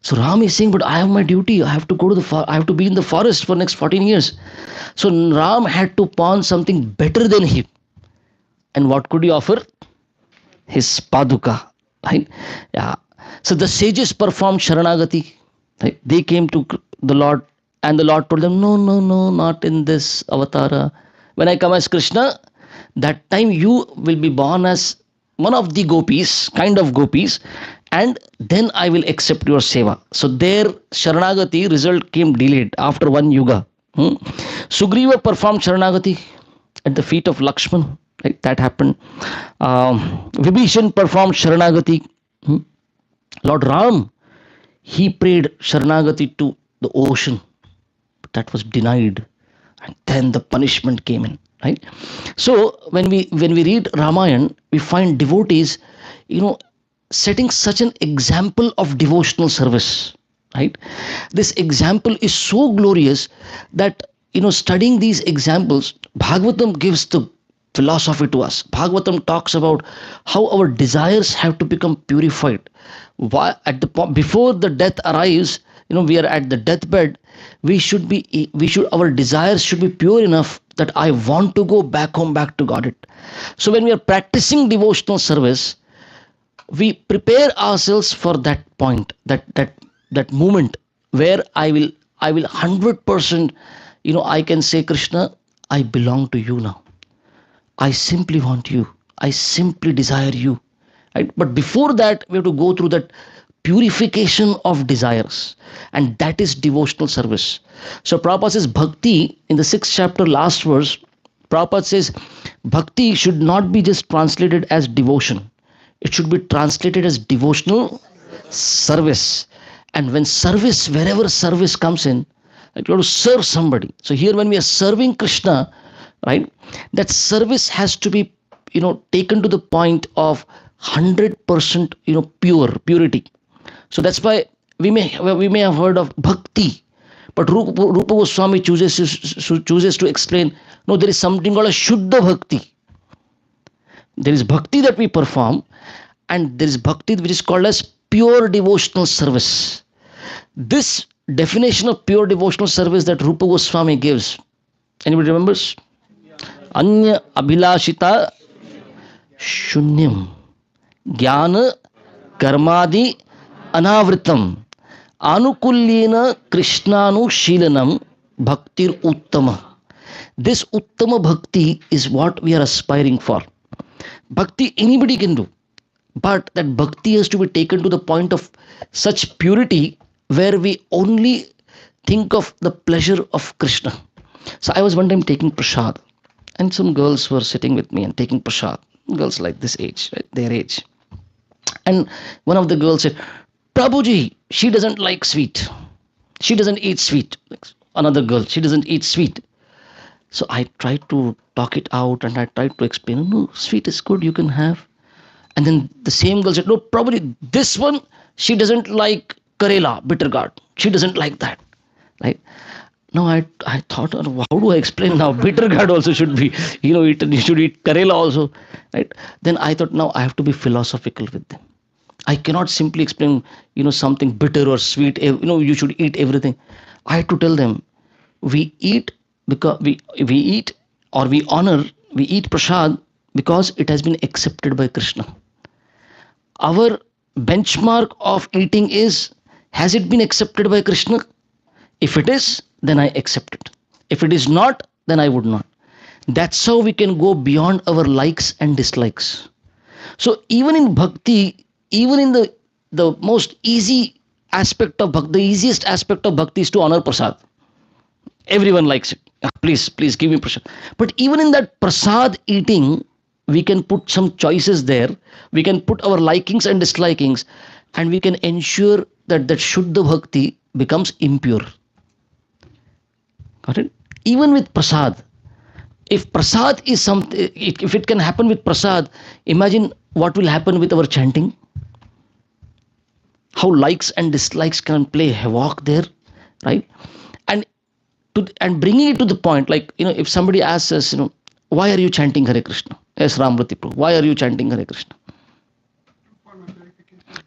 So Ram is saying, but I have my duty. I have to go to I have to be in the forest for next 14 years. So Ram had to pawn something better than him. And what could he offer? His paduka. Right? Yeah. So the sages performed Sharanagati. Right? They came to the Lord, and the Lord told them, no, no, no, not in this avatara. When I come as Krishna, that time you will be born as one of the gopis, kind of gopis, and then I will accept your seva. So their Sharanagati result came delayed after one yuga. Sugriva performed Sharanagati at the feet of Lakshman. Right? That happened. Vibhishan performed Sharanagati. Lord Ram, he prayed Sharanagati to the ocean, but that was denied, and then the punishment came in. Right? So when we read Ramayana, we find devotees, setting such an example of devotional service. Right? This example is so glorious that studying these examples, Bhagavatam gives the philosophy to us. Bhagavatam talks about how our desires have to become purified. Why, before the death arrives, we are at the deathbed. Our desires should be pure enough that I want to go back home, back to God. So when we are practicing devotional service, we prepare ourselves for that point, that moment where I will 100%, I can say, Krishna, I belong to you now. I simply want you. I simply desire you. Right? But before that, we have to go through that purification of desires. And that is devotional service. So Prabhupada says bhakti in the 6th chapter, last verse, Prabhupada says bhakti should not be just translated as devotion. It should be translated as devotional service. And when service, wherever service comes in, like you have to serve somebody. So here when we are serving Krishna, right, that service has to be taken to the point of 100% purity. So that's why we may have heard of bhakti, but Rupa Goswami chooses to explain, no, there is something called a Shuddha Bhakti. There is bhakti that we perform, and there is bhakti which is called as pure devotional service. This definition of pure devotional service that Rupa Goswami gives, anybody remembers? Anya abhilashita shunyam jnana karmadi anavritam anukulyena krishnanu shilanam bhaktir uttama. This uttama bhakti is what we are aspiring for. Bhakti anybody can do, but that bhakti has to be taken to the point of such purity where we only think of the pleasure of Krishna. So I was one time taking prasad, and some girls were sitting with me and taking prasad. Girls like this age, right? Their age. And one of the girls said, Prabhuji, she doesn't like sweet. She doesn't eat sweet. Another girl, she doesn't eat sweet. So I tried to talk it out and I tried to explain, no, sweet is good, you can have. And then the same girl said, no, probably this one, she doesn't like Karela, bitter gourd. She doesn't like that. Right? Now I thought, how do I explain now? Bitter gourd also should be, eaten. You should eat Karela also. Right? Then I thought, now I have to be philosophical with them. I cannot simply explain, something bitter or sweet. You should eat everything. I had to tell them, we eat because we eat or we eat prasad because it has been accepted by Krishna. Our benchmark of eating is, has it been accepted by Krishna? If it is, then I accept it. If it is not, then I would not. That's how we can go beyond our likes and dislikes. So even in bhakti, even in the most easy aspect of bhakti, the easiest aspect of bhakti is to honor prasad. Everyone likes it. Please give me prasad. But even in that prasad eating, we can put some choices there. We can put our likings and dislikings, and we can ensure that Shuddha Bhakti becomes impure. Got it? Even with prasad. If prasad is something, if it can happen with prasad, imagine what will happen with our chanting. How likes and dislikes can play havoc there, right? And bringing it to the point, like, if somebody asks us, why are you chanting Hare Krishna? Yes, Ramrati Prabhu, why are you chanting Hare Krishna?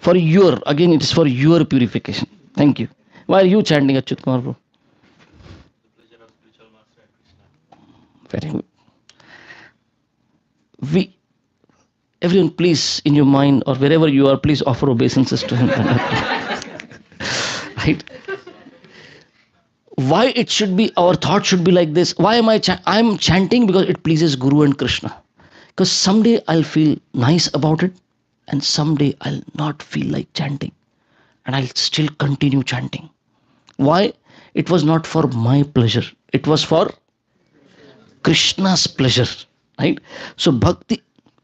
It is for your purification. Thank you. Why are you chanting, Achyut Kumar Prabhu? Very good. Everyone, please, in your mind or wherever you are, please offer obeisances to him. Right? Why it should be, our thought should be like this. Why am I'm chanting because it pleases Guru and Krishna. Because someday I'll feel nice about it, and someday I'll not feel like chanting, and I'll still continue chanting. Why? It was not for my pleasure. It was for Krishna's pleasure. Right? So bhakti,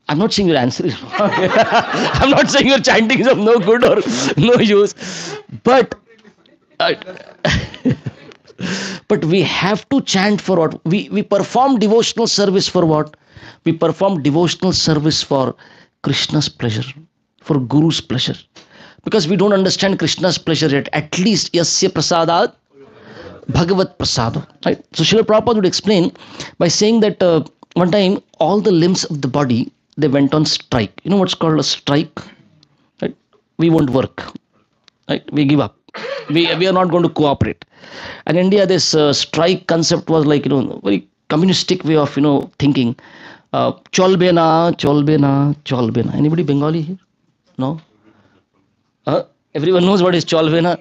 I'm not saying your answer is wrong. I'm not saying your chanting is of no good or no use. But but we have to chant for what? We perform devotional service for what? We perform devotional service for Krishna's pleasure, for Guru's pleasure. Because we don't understand Krishna's pleasure yet. At least yasya prasadat bhagavat prasado. Right? So Srila Prabhupada would explain by saying that one time all the limbs of the body, they went on strike. You know what's called a strike? Right? We won't work. Right? We give up. We are not going to cooperate. And in India, this strike concept was like, very communistic way of, thinking. Cholbena, cholbena, cholbena. Anybody Bengali here? No? Everyone knows what is cholbena.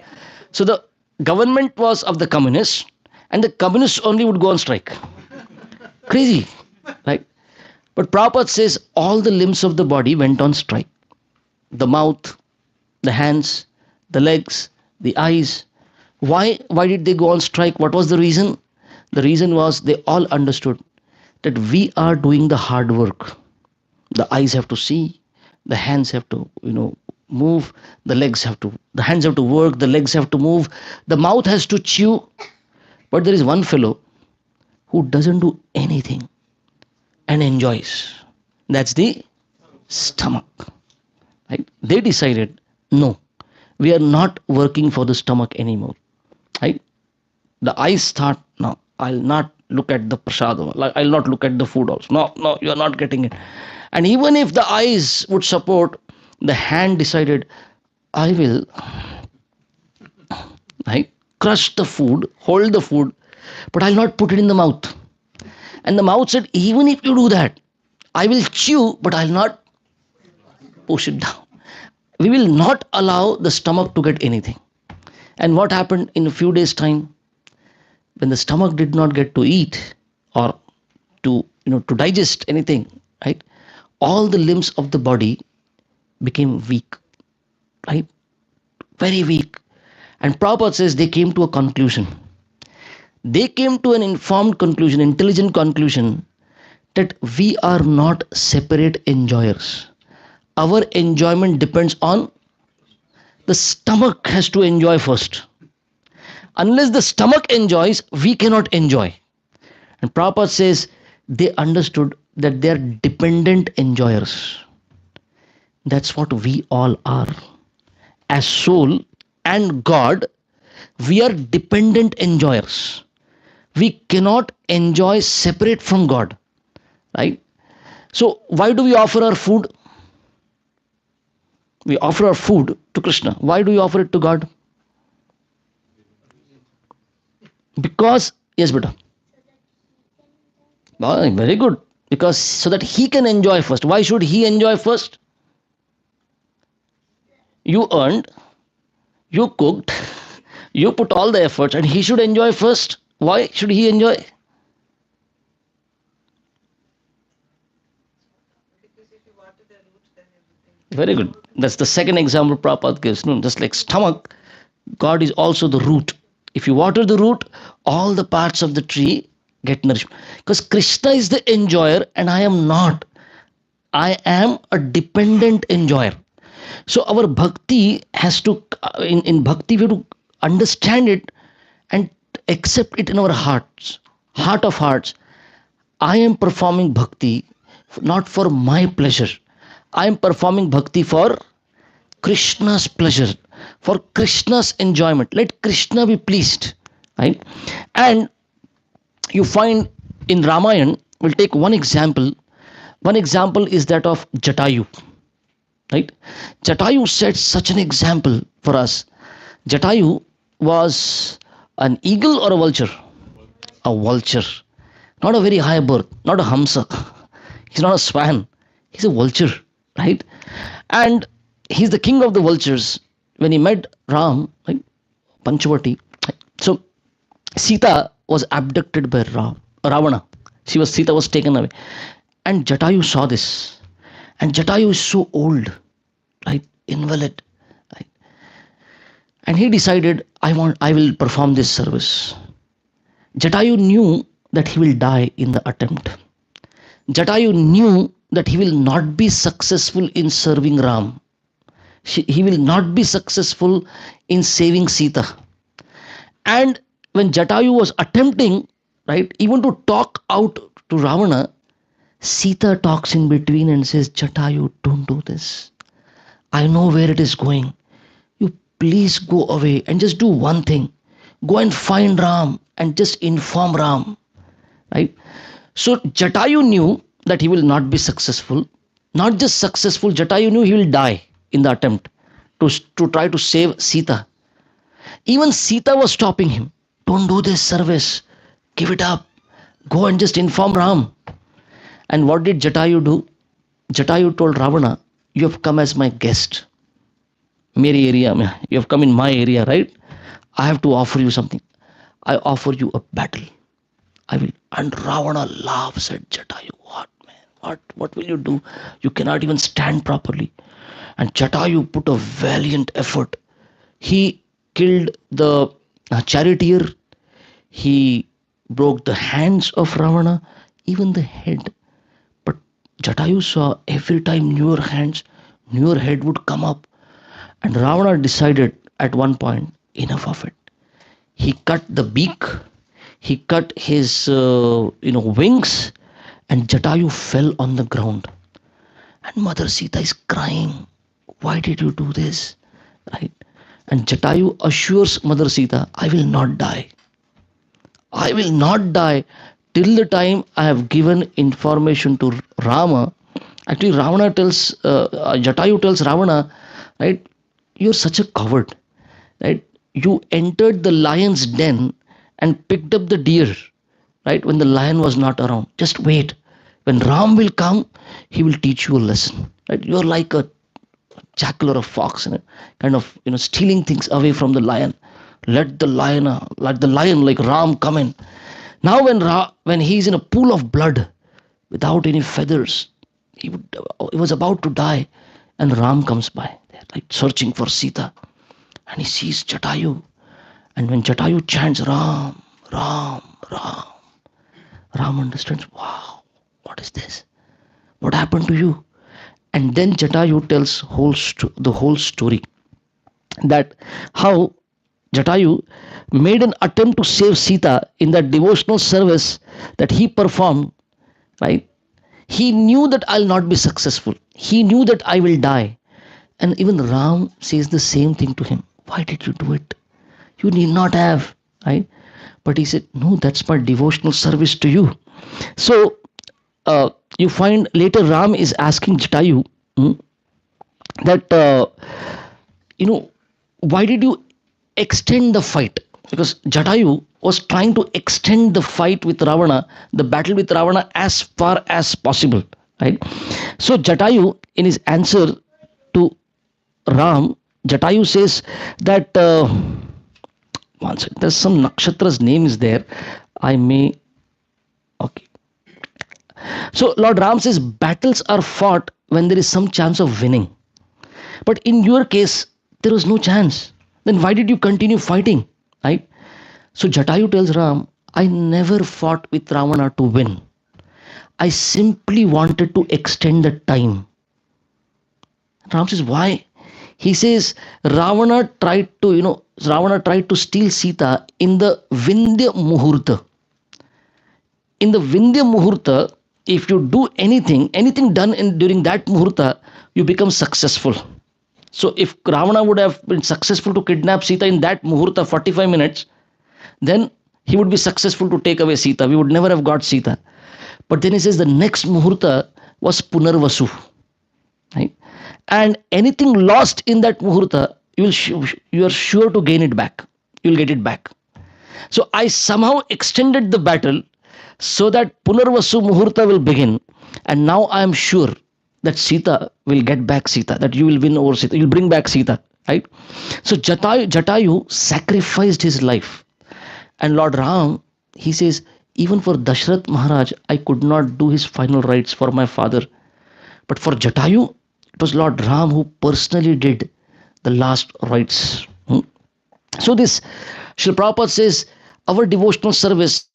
So the government was of the communists, and the communists only would go on strike. Crazy, right? But Prabhupada says all the limbs of the body went on strike. The mouth, the hands, the legs, the eyes. Why did they go on strike? What was the reason? The reason was they all understood that we are doing the hard work. The eyes have to see, the hands have to, move, the hands have to work, the legs have to move, the mouth has to chew. But there is one fellow who doesn't do anything and enjoys. That's the stomach. Right? They decided, no, we are not working for the stomach anymore, right? The eyes thought, no, I'll not look at the prasadam, like I'll not look at the food also. No, no, you're not getting it. And even if the eyes would support, the hand decided, I will, right, crush the food, hold the food, but I'll not put it in the mouth. And the mouth said, even if you do that, I will chew, but I'll not push it down. We will not allow the stomach to get anything. And what happened in a few days' time, when the stomach did not get to eat or to digest anything, right? All the limbs of the body became weak, right? Very weak. And Prabhupada says they came to a conclusion. They came to an informed conclusion, intelligent conclusion, that we are not separate enjoyers. Our enjoyment depends on the stomach has to enjoy first. Unless the stomach enjoys, we cannot enjoy. And Prabhupada says they understood that they are dependent enjoyers. That's what we all are. As soul and God, we are dependent enjoyers. We cannot enjoy separate from God, right? So why do we offer our food? We offer our food to Krishna. Why do we offer it to God? Because, yes, beta. Oh, very good. Because so that he can enjoy first. Why should he enjoy first? You earned, you cooked, you put all the efforts, and he should enjoy first. Why should he enjoy? Very good. That's the second example Prabhupada gives. No, just like stomach, God is also the root. If you water the root, all the parts of the tree get nourished. Because Krishna is the enjoyer and I am not. I am a dependent enjoyer. So our bhakti has to, in bhakti, we have to understand it and accept it in our hearts, heart of hearts. I am performing bhakti not for my pleasure. I am performing bhakti for Krishna's pleasure, for Krishna's enjoyment. Let Krishna be pleased, right? And you find in Ramayana, we'll take one example. One example is that of Jatayu, right? Jatayu set such an example for us. Jatayu was an eagle or a vulture? A vulture. Not a very high birth, not a hamsa. He's not a swan. He's a vulture, right? And he's the king of the vultures. When he met Ram, right, Panchavati, so Sita was abducted by Ravana. Sita was taken away. And Jatayu saw this. And Jatayu is so old, right? Invalid. Right? And he decided, I will perform this service. Jatayu knew that he will die in the attempt. Jatayu knew that he will not be successful in serving Ram. He will not be successful in saving Sita. And when Jatayu was attempting, right, even to talk out to Ravana, Sita talks in between and says, Jatayu, don't do this. I know where it is going. You please go away and just do one thing. Go and find Ram and just inform Ram. Right? So Jatayu knew that he will not be successful. Not just successful, Jatayu knew he will die in the attempt to try to save Sita. Even Sita was stopping him. Don't do this service. Give it up. Go and just inform Ram. And what did Jatayu do? Jatayu told Ravana, you have come as my guest. Meri area, you have come in my area, right? I have to offer you something. I offer you a battle. I will. And Ravana laughs at Jatayu. What, man? What will you do? You cannot even stand properly. And Jatayu put a valiant effort. He killed the charioteer. He broke the hands of Ravana, even the head. But Jatayu saw every time newer hands, newer head would come up. And Ravana decided at one point, enough of it. He cut the beak, he cut his wings, and Jatayu fell on the ground. And Mother Sita is crying. Why did you do this? Right? And Jatayu assures Mother Sita, I will not die. I will not die till the time I have given information to Rama. Actually, Jatayu tells Ravana, right, you're such a coward, right? You entered the lion's den and picked up the deer, right, when the lion was not around. Just wait. When Ram will come, he will teach you a lesson, right? You're like a jackal or a fox, kind of, stealing things away from the lion. Let the lion, like Ram, come in. Now, when he's in a pool of blood, without any feathers, he was about to die, and Ram comes by, there, like searching for Sita, and he sees Jatayu, and when Jatayu chants Ram, Ram, Ram, Ram understands. Wow, what is this? What happened to you? And then Jatayu tells the whole story, that how Jatayu made an attempt to save Sita in that devotional service that he performed, right? He knew that I'll not be successful. He knew that I will die. And even Ram says the same thing to him. Why did you do it? You need not have, right? But he said, no, that's my devotional service to you. So you find later Ram is asking Jatayu that, why did you extend the fight? Because Jatayu was trying to extend the fight with Ravana, the battle with Ravana, as far as possible, right? So Jatayu, in his answer to Ram, Jatayu says that, one second, there's some nakshatra's name is there. Okay. So Lord Ram says battles are fought when there is some chance of winning. But in your case, there was no chance. Then why did you continue fighting? Right? So Jatayu tells Ram, I never fought with Ravana to win. I simply wanted to extend the time. Ram says, why? He says Ravana tried to steal Sita in the Vindhya Muhurta. In the Vindhya Muhurta, if you do anything done during that Muhurta, you become successful. So if Ravana would have been successful to kidnap Sita in that Muhurta, 45 minutes, then he would be successful to take away Sita. We would never have got Sita. But then he says the next Muhurta was Punarvasu. Right? And anything lost in that Muhurta, you are sure to gain it back. You'll get it back. So I somehow extended the battle so that Punarvasu Muhurta will begin. And now I am sure that Sita will get back Sita, that you will win over Sita, you'll bring back Sita, right? So Jatayu sacrificed his life. And Lord Ram, he says, even for Dashrath Maharaj, I could not do his final rites for my father. But for Jatayu, it was Lord Ram who personally did the last rites. So this, Srila Prabhupada says, our devotional service,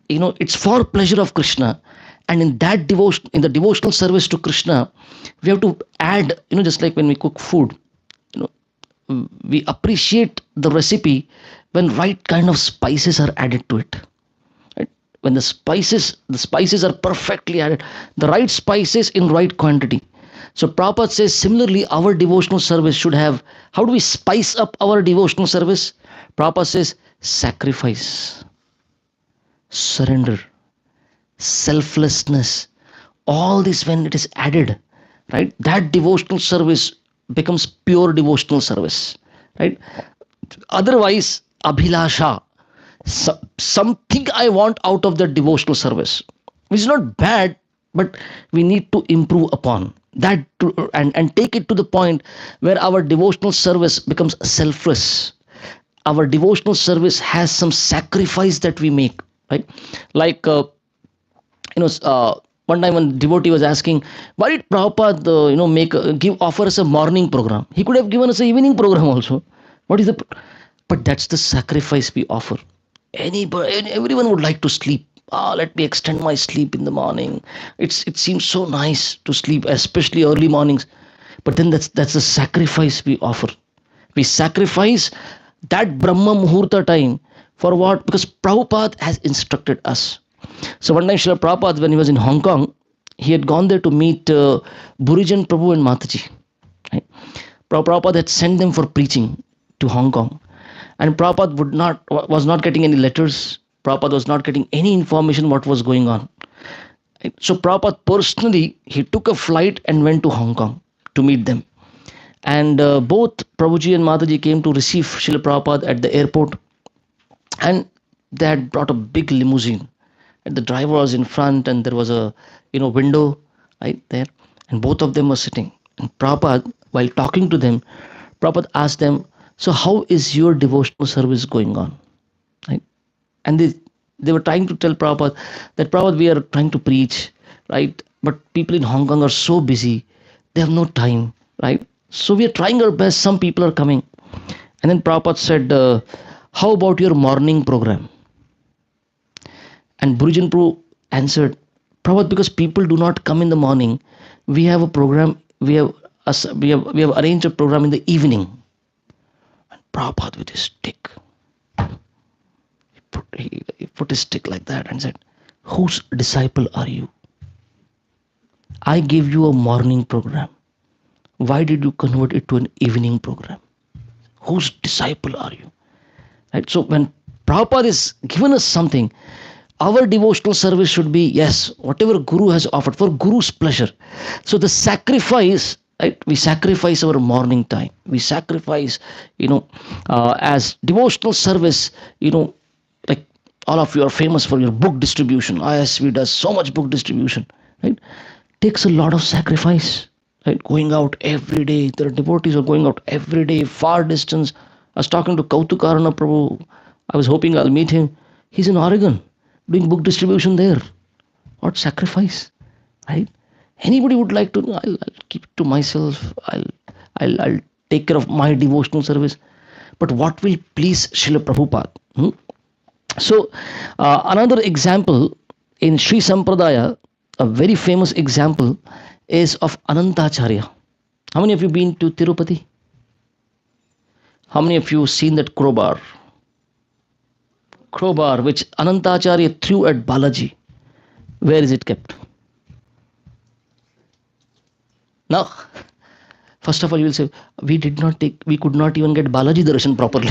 it's for pleasure of Krishna. And in that devotion, in the devotional service to Krishna, we have to add, just like when we cook food, we appreciate the recipe when right kind of spices are added to it. Right? When the spices are perfectly added, the right spices in right quantity. So Prabhupada says, similarly, our devotional service should have, how do we spice up our devotional service? Prabhupada says, sacrifice, surrender, selflessness, all this when it is added, right, that devotional service becomes pure devotional service, right? Otherwise, abhilasha, something I want out of the devotional service, which is not bad, but we need to improve upon that and take it to the point where our devotional service becomes selfless. Our devotional service has some sacrifice that we make, right? Like one time one devotee was asking, why did Prabhupada offer us a morning program? He could have given us an evening program also. But that's the sacrifice we offer. Everyone would like to sleep. Let me extend my sleep in the morning. It seems so nice to sleep, especially early mornings. But then that's the sacrifice we offer. We sacrifice that Brahma Muhurta time for what? Because Prabhupada has instructed us. So one time Srila Prabhupada, when he was in Hong Kong, he had gone there to meet Burijan Prabhu and Mataji. Right? Prabhupada had sent them for preaching to Hong Kong, and Prabhupada was not getting any letters. Prabhupada was not getting any information what was going on. So Prabhupada personally, he took a flight and went to Hong Kong to meet them. And both Prabhuji and Mataji came to receive Srila Prabhupada at the airport, and they had brought a big limousine. And the driver was in front, and there was a window right there, and both of them were sitting. And Prabhupada, while talking to them, Prabhupada asked them, "So how is your devotional service going on?" Right? And they were trying to tell Prabhupada that, "Prabhupada, we are trying to preach, right? But people in Hong Kong are so busy, they have no time, right? So we are trying our best. Some people are coming." And then Prabhupada said, "How about your morning program?" And Gurujan Prabhu answered, "Prabhupada, because people do not come in the morning, we have a program. We have arranged a program in the evening." And Prabhupada with his stick, he put his stick like that and said, "Whose disciple are you? I gave you a morning program. Why did you convert it to an evening program? Whose disciple are you?" Right? So when Prabhupada is given us something, our devotional service should be, yes, whatever Guru has offered for Guru's pleasure. So the sacrifice, right? We sacrifice our morning time. We sacrifice, as devotional service, like all of you are famous for your book distribution. ISV does so much book distribution, right? Takes a lot of sacrifice, right? Going out every day. There are devotees who are going out every day, far distance. I was talking to Kautukarana Prabhu. I was hoping I'll meet him. He's in Oregon doing book distribution there. What sacrifice, right? Anybody would like to? I'll keep it to myself. I'll take care of my devotional service. But what will please Srila Prabhupada? So another example in Sri Sampradaya, a very famous example is of Anantacharya. How many of you been to Tirupati? How many of you seen that crowbar? Crowbar which Anantacharya threw at Balaji. Where is it kept? Now, first of all, you will say, we could not even get Balaji darshan properly.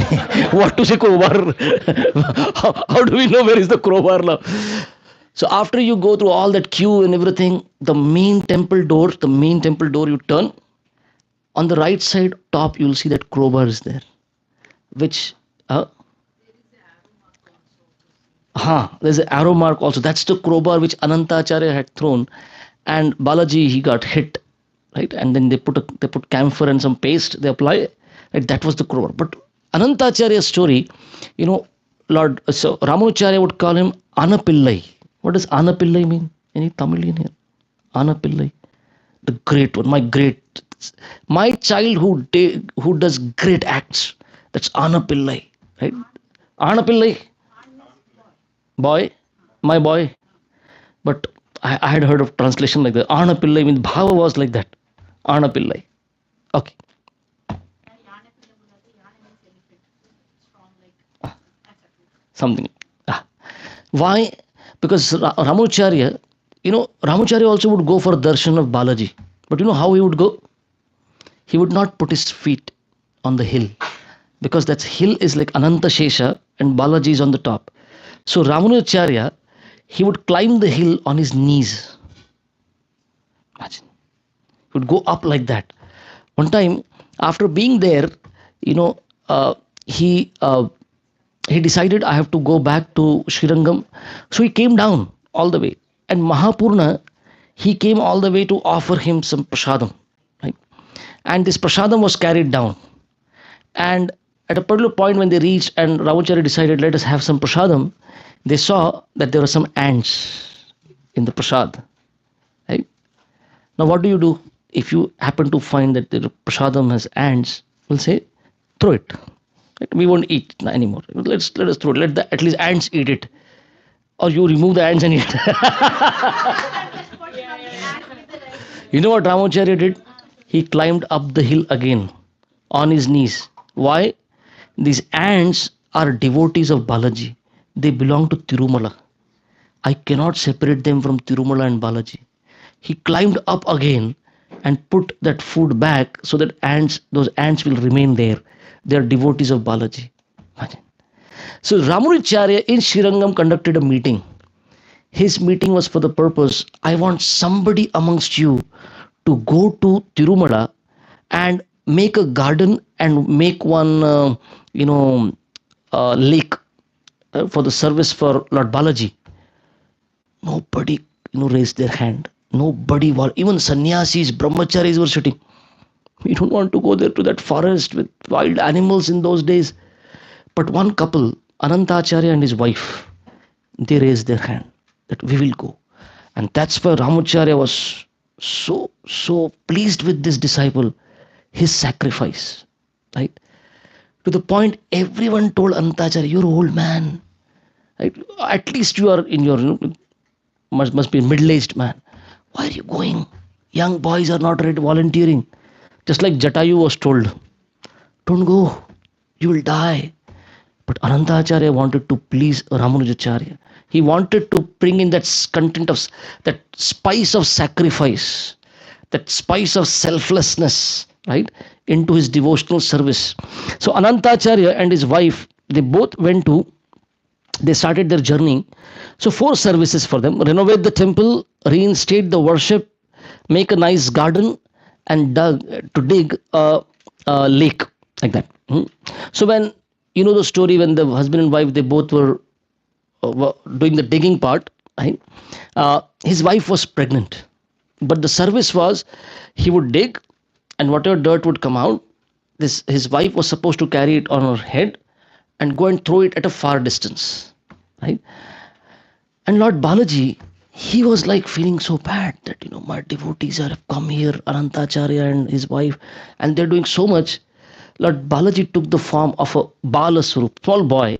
What to say crowbar? How do we know where is the crowbar now? So after you go through all that queue and everything, the main temple door you turn, on the right side top, you will see that crowbar is there, which, there's an arrow mark also. That's the crowbar which Anantacharya had thrown, and Balaji, he got hit, right? And then they put camphor and some paste, they apply, right? That was the crowbar. But Anantacharya's story, so Ramanujacharya would call him Anapillai. What does Anapillai mean? Any Tamilian here? Anapillai, the great one, my child who does great acts. That's Anapillai, right? Anapillai, boy, my boy. But I had heard of translation like that. Anapillai means Bhava was like that. Anapillai. Okay. Something. Why? Because Ramanujacharya, Ramanujacharya also would go for darshan of Balaji. But you know how he would go? He would not put his feet on the hill, because that hill is like Ananta Shesha and Balaji is on the top. So Ramanujacharya, he would climb the hill on his knees. Imagine. He would go up like that. One time, after being there, he decided, I have to go back to Srirangam. So he came down all the way. And Mahapurna, he came all the way to offer him some prasadam. Right? And this prasadam was carried down. And at a particular point when they reached and Ramanujacharya decided, let us have some prasadam, they saw that there were some ants in the prasad. Right? Now what do? If you happen to find that the prasadam has ants, we'll say, throw it. Right? We won't eat anymore. Let us throw it. Let at least ants eat it. Or you remove the ants and eat it. You know what Ramanujacharya did? He climbed up the hill again on his knees. Why? These ants are devotees of Balaji. They belong to Tirumala. I cannot separate them from Tirumala and Balaji. He climbed up again and put that food back so that those ants will remain there. They are devotees of Balaji. Imagine. So Ramanujacharya in Srirangam conducted a meeting. His meeting was for the purpose, I want somebody amongst you to go to Tirumala and make a garden and make one, lake for the service for Lord Balaji. Nobody, raised their hand. Nobody, even sannyasis, brahmacharis were sitting. We don't want to go there to that forest with wild animals in those days. But one couple, Anantacharya and his wife, they raised their hand that we will go. And that's why Ramacharya was so pleased with this disciple, his sacrifice, right? To the point everyone told Anantacharya, you're old man. Right? At least you are in your, must be a middle-aged man. Why are you going? Young boys are not ready volunteering. Just like Jatayu was told, don't go, you will die. But Anantacharya wanted to please Ramanujacharya. He wanted to bring in that content of that spice of sacrifice, that spice of selflessness, right, into his devotional service. So Anantacharya and his wife, they both they started their journey. So 4 services for them: renovate the temple, reinstate the worship, make a nice garden, and dig a lake, like that. So when you know the story, when the husband and wife, they both were doing the digging part, right? His wife was pregnant, but the service was he would dig, and whatever dirt would come out, his wife was supposed to carry it on her head and go and throw it at a far distance, right? And Lord Balaji, he was like feeling so bad that my devotees have come here, Anantacharya and his wife, and they're doing so much. Lord Balaji took the form of a Balaswarup, small boy,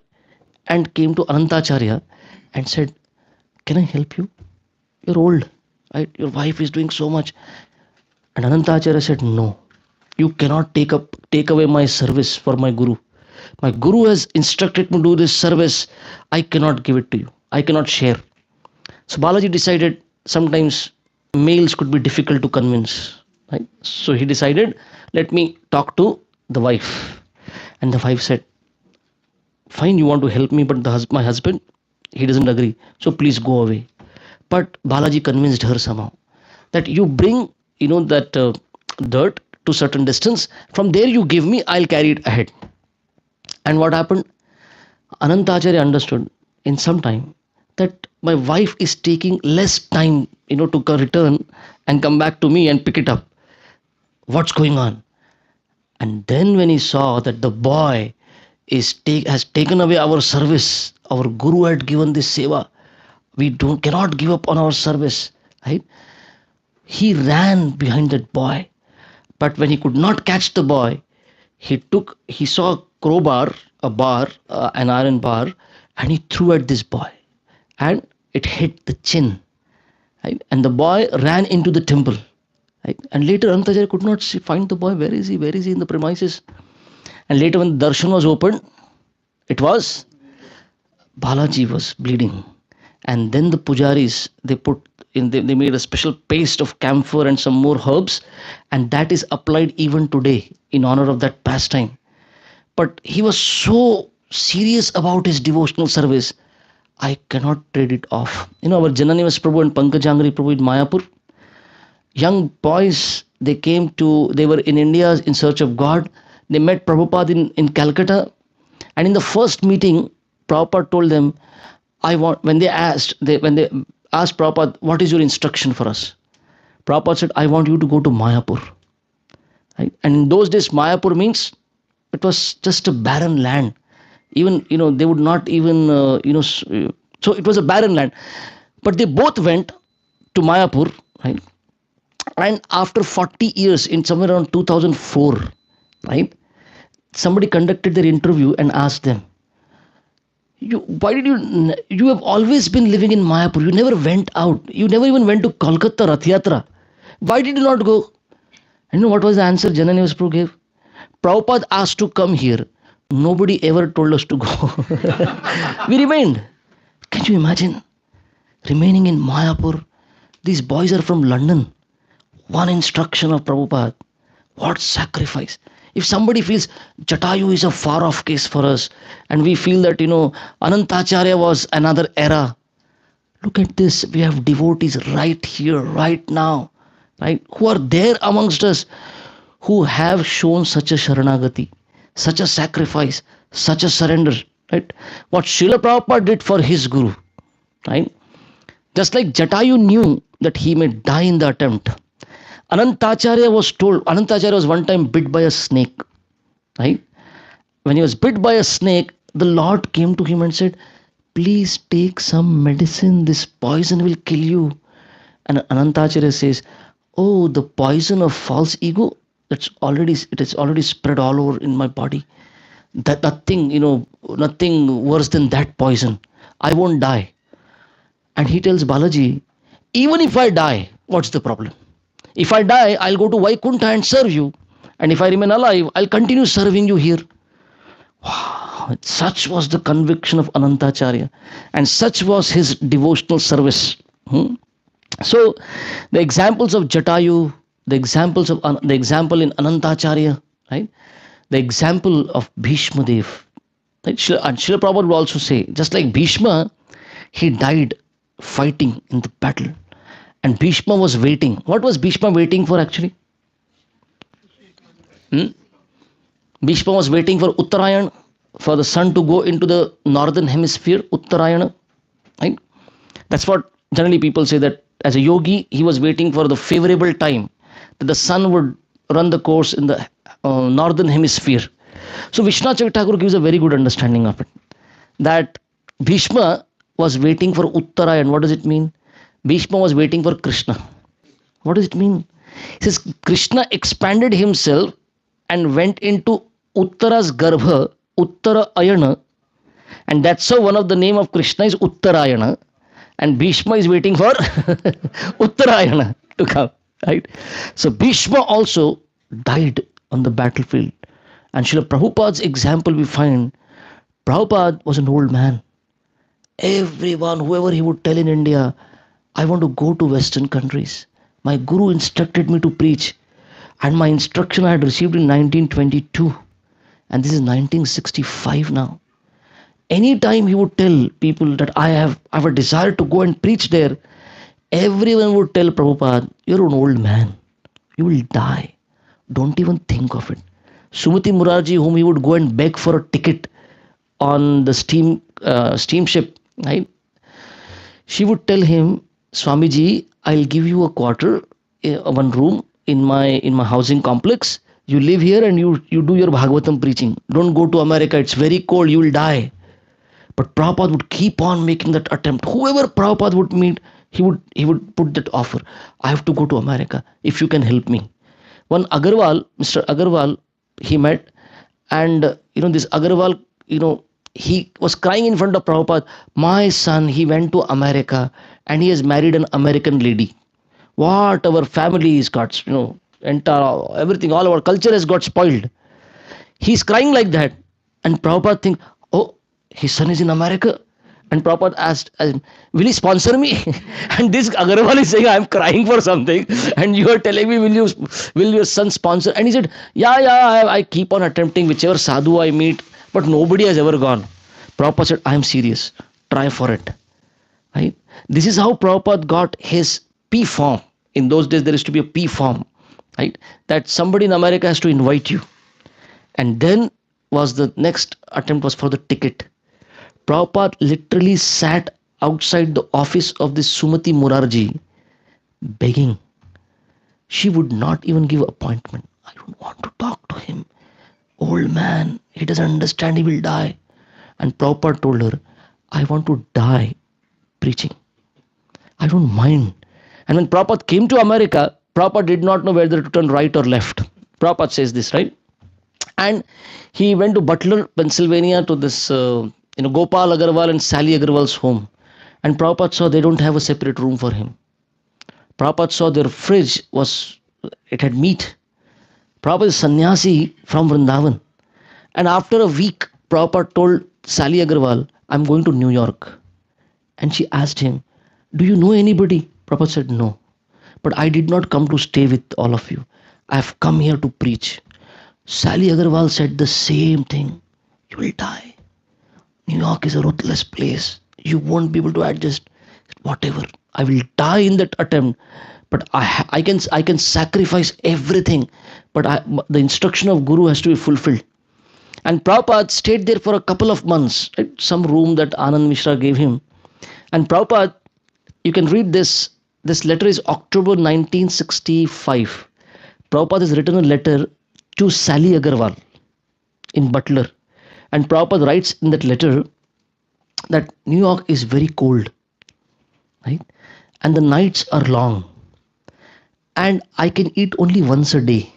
and came to Anantacharya and said, can I help you? You're old, right? Your wife is doing so much. And Anantacharya said, no, you cannot take away my service for my Guru. My Guru has instructed me to do this service. I cannot give it to you. I cannot share. So Balaji decided sometimes males could be difficult to convince, right? So he decided, let me talk to the wife. And the wife said, fine, you want to help me, but my husband, he doesn't agree. So please go away. But Balaji convinced her somehow that you bring, that dirt to certain distance. From there you give me, I'll carry it ahead. And what happened? Anantacharya understood in some time that my wife is taking less time, to return and come back to me and pick it up. What's going on? And then when he saw that the boy has taken away our service, our Guru had given this seva, we cannot give up on our service, right? He ran behind that boy, but when he could not catch the boy, he saw a crowbar, an iron bar, and he threw at this boy, and it hit the chin, right? And the boy ran into the temple, right? And later Anantacharya could not find the boy. Where is he in the premises? And later when the darshan was opened, it was Balaji was bleeding. And then the pujaris, they made a special paste of camphor and some more herbs, and that is applied even today in honor of that pastime. But he was so serious about his devotional service, I cannot trade it off. Our Jananivas Prabhu and Pankajangri Prabhu in Mayapur, young boys, they were in India in search of God. They met Prabhupada in Calcutta, and in the first meeting, Prabhupada told them, when they asked Prabhupada, what is your instruction for us? Prabhupada said, I want you to go to Mayapur. Right? And in those days, Mayapur means it was just a barren land. Even, they would not even, so it was a barren land. But they both went to Mayapur, right? And after 40 years, in somewhere around 2004, right, somebody conducted their interview and asked them, you have always been living in Mayapur. You never went out. You never even went to Kolkata Rath Yatra. Why did you not go? And what was the answer Jananivas Prabhu gave? Prabhupada asked to come here. Nobody ever told us to go. We remained. Can you imagine? Remaining in Mayapur. These boys are from London. One instruction of Prabhupada. What sacrifice. If somebody feels Jatayu is a far off case for us, and we feel that, Anantacharya was another era, look at this. We have devotees right here, right now, right? Who are there amongst us, who have shown such a Sharanagati, such a sacrifice, such a surrender, right? What Srila Prabhupada did for his Guru, right? Just like Jatayu knew that he may die in the attempt, Anantacharya was one time bit by a snake, right? When he was bit by a snake, the Lord came to him and said, please take some medicine, this poison will kill you. And Anantacharya says, oh, the poison of false ego, it has already spread all over in my body. That nothing worse than that poison. I won't die. And he tells Balaji, even if I die, what's the problem? If I die, I'll go to Vaikuntha and serve you. And if I remain alive, I'll continue serving you here. Wow, such was the conviction of Anantacharya, and such was his devotional service. So, the examples of Jatayu, the example in Anantacharya, right? The example of Bhishma Dev, right? And Srila Prabhupada would also say, just like Bhishma, he died fighting in the battle, and Bhishma was waiting. What was Bhishma waiting for actually? Bhishma was waiting for Uttarayan, for the sun to go into the northern hemisphere, Uttarayana, right? That's what generally people say, that as a yogi, he was waiting for the favorable time that the sun would run the course in the northern hemisphere. So Vishwanath Thakur gives a very good understanding of it, that Bhishma was waiting for Uttarayan. What does it mean? Bhishma was waiting for Krishna. What does it mean? He says Krishna expanded himself and went into Uttara's Garbha, Uttara Ayana, and that's how one of the name of Krishna is Uttarayana, and Bhishma is waiting for Uttarayana to come, right? So Bhishma also died on the battlefield. And Srila Prabhupada's example, we find Prabhupada was an old man. Everyone, whoever he would tell in India, I want to go to Western countries. My guru instructed me to preach, and my instruction I had received in 1922, and this is 1965 now. Anytime he would tell people that I have a desire to go and preach there, everyone would tell Prabhupada, you're an old man, you will die, don't even think of it. Sumati Murarji, whom he would go and beg for a ticket on the steamship, right? She would tell him, Swamiji, I'll give you a quarter, one room in my housing complex. You live here and you do your Bhagavatam preaching. Don't go to America. It's very cold. You will die. But Prabhupada would keep on making that attempt. Whoever Prabhupada would meet, he would put that offer. I have to go to America. If you can help me. One Mr. Agarwal, he met, and this Agarwal, he was crying in front of Prabhupada. My son, he went to America and he has married an American lady. What our family is got, entire everything, all our culture has got spoiled. He's crying like that, and Prabhupada think, oh, his son is in America. And Prabhupada asked, will he sponsor me? And this Agarwal is saying, I'm crying for something, and you are telling me, will your son sponsor? And he said, yeah, I keep on attempting whichever sadhu I meet, but nobody has ever gone. Prabhupada said, I'm serious, try for it. Right? This is how Prabhupada got his P form. In those days, there used to be a P form, right? That somebody in America has to invite you. And then the next attempt was for the ticket. Prabhupada literally sat outside the office of this Sumati Murarji begging. She would not even give appointment. I don't want to talk to him. Old man, he doesn't understand, he will die. And Prabhupada told her, I want to die preaching. I don't mind. And when Prabhupada came to America, Prabhupada did not know whether to turn right or left. Prabhupada says this, right? And he went to Butler, Pennsylvania, to this Gopal Agarwal and Sally Agarwal's home. And Prabhupada saw they don't have a separate room for him. Prabhupada saw their fridge it had meat. Prabhupada is sannyasi from Vrindavan. And after a week, Prabhupada told Sally Agarwal, I'm going to New York. And she asked him, do you know anybody? Prabhupada said, no. But I did not come to stay with all of you. I have come here to preach. Sally Agarwal said the same thing. You will die. New York is a ruthless place. You won't be able to adjust. Whatever. I will die in that attempt. But I can sacrifice everything. But the instruction of Guru has to be fulfilled. And Prabhupada stayed there for a couple of months, right? Some room that Anand Mishra gave him. And Prabhupada, you can read this. This letter is October 1965. Prabhupada has written a letter to Sally Agarwal in Butler. And Prabhupada writes in that letter that New York is very cold, right? And the nights are long. And I can eat only once a day.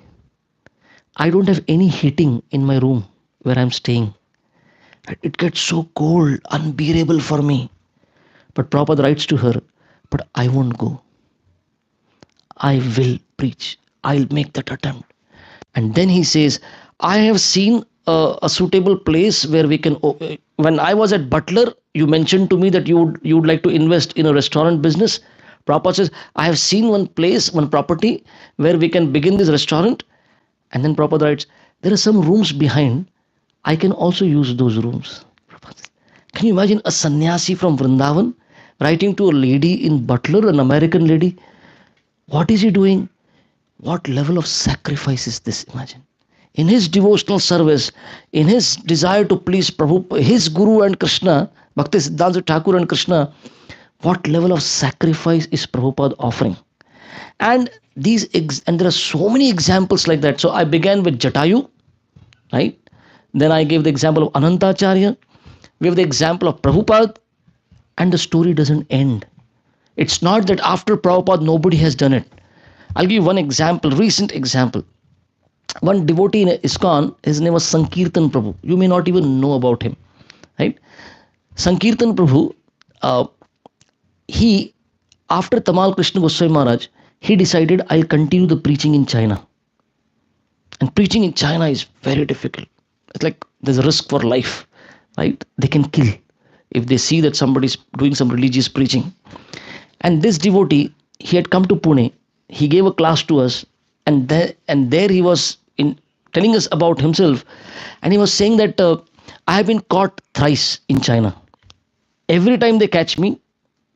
I don't have any heating in my room where I'm staying. It gets so cold, unbearable for me. But Prabhupada writes to her, but I won't go. I will preach. I'll make that attempt. And then he says, I have seen a suitable place where we can. When I was at Butler, you mentioned to me that you would like to invest in a restaurant business. Prabhupada says, I have seen one place, one property where we can begin this restaurant. And then Prabhupada writes, there are some rooms behind. I can also use those rooms. Can you imagine a sannyasi from Vrindavan writing to a lady in Butler, an American lady? What is he doing? What level of sacrifice is this? Imagine. In his devotional service, in his desire to please Prabhu, his Guru and Krishna, Bhakti Siddhanta Thakur and Krishna, what level of sacrifice is Prabhupada offering? And there are so many examples like that. So I began with Jatayu, right? Then I gave the example of Anantacharya. We have the example of Prabhupada, and the story doesn't end. It's not that after Prabhupada nobody has done it. I'll give you one example, recent example. One devotee in ISKCON, his name was Sankirtan Prabhu. You may not even know about him, right? Sankirtan Prabhu, he, after Tamal Krishna Goswami Maharaj, he decided, I'll continue the preaching in China. And preaching in China is very difficult. It's like there's a risk for life, right? They can kill if they see that somebody's doing some religious preaching. And this devotee, he had come to Pune. He gave a class to us, and there he was telling us about himself, and he was saying that I have been caught thrice in China. Every time they catch me,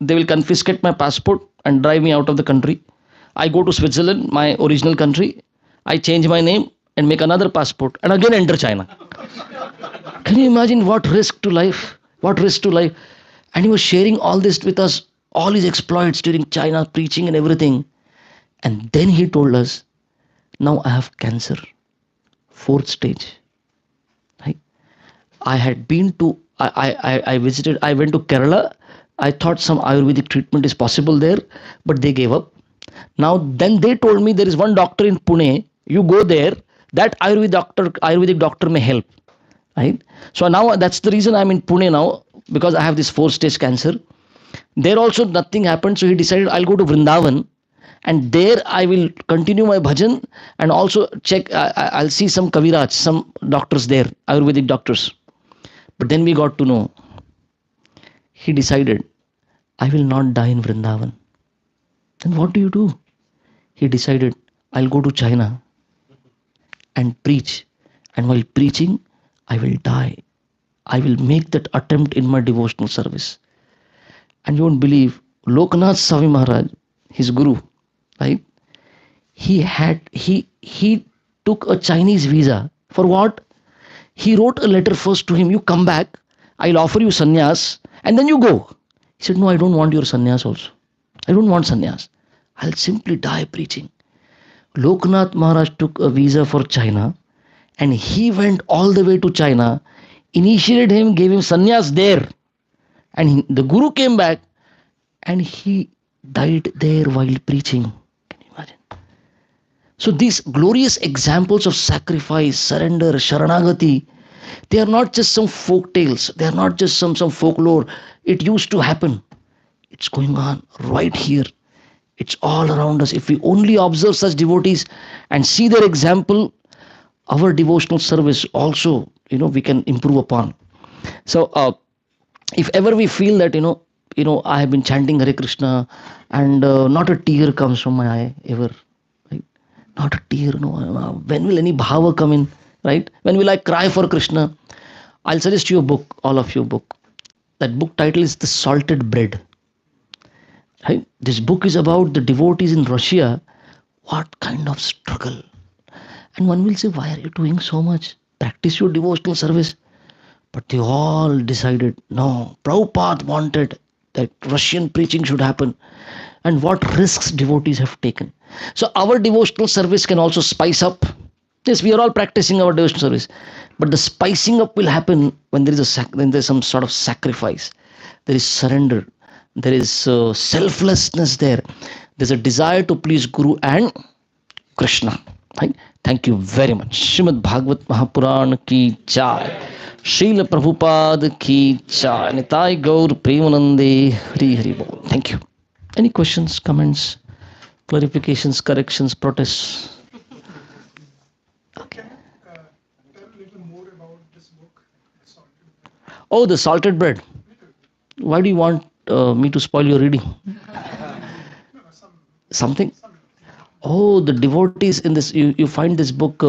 they will confiscate my passport and drive me out of the country. I go to Switzerland, my original country. I change my name and make another passport and again enter China. Can you imagine what risk to life? What risk to life? And he was sharing all this with us, all his exploits during China, preaching and everything. And then he told us, now I have cancer, 4th stage. Right? I had been to, I visited, I went to Kerala. I thought some Ayurvedic treatment is possible there, but they gave up. Now, then they told me there is one doctor in Pune, you go there, that Ayurvedic doctor may help. Right? So now that's the reason I'm in Pune now, because I have this 4th stage cancer. There also nothing happened, so he decided I'll go to Vrindavan, and there I will continue my bhajan and also check, I'll see some Kaviraj, some doctors there, Ayurvedic doctors. But then we got to know, he decided, I will not die in Vrindavan. Then what do? He decided, I'll go to China and preach. And while preaching, I will die. I will make that attempt in my devotional service. And you won't believe, Lokanath Swami Maharaj, his guru, right? He took a Chinese visa. For what? He wrote a letter first to him, you come back, I'll offer you sannyas, and then you go. He said, no, I don't want your sannyas also. I don't want sannyas. I'll simply die preaching. Lokanath Maharaj took a visa for China, and he went all the way to China, initiated him, gave him sannyas there. And the guru came back, and he died there while preaching. Can you imagine? So these glorious examples of sacrifice, surrender, sharanagati, they are not just some folk tales. They are not just some folklore. It used to happen. It's going on right here. It's all around us. If we only observe such devotees and see their example, our devotional service also, we can improve upon. So if ever we feel that, I have been chanting Hare Krishna and not a tear comes from my eye ever, right? Not a tear, no. When will any bhava come in? right? When will I cry for Krishna? I'll suggest you a book, all of you a book. That book title is The Salted Bread. Right? This book is about the devotees in Russia. What kind of struggle? And one will say, why are you doing so much? Practice your devotional service. But they all decided, no, Prabhupada wanted that Russian preaching should happen. And what risks devotees have taken. So our devotional service can also spice up. Yes, we are all practicing our devotional service. But the spicing up will happen when there is when there is some sort of sacrifice. There is surrender. There is selflessness there. There's a desire to please Guru and Krishna. Right? Thank you very much. Shrimad Bhagavad Mahapuran ki jai. Srila Prabhupada ki jai. Nitai Gaur Premanande Hari Hari Bol. Thank you. Any questions, comments, clarifications, corrections, protests? Okay. Oh, the salted bread. Why do you want me to spoil your reading? Something? Oh, the devotees in this, you find this book,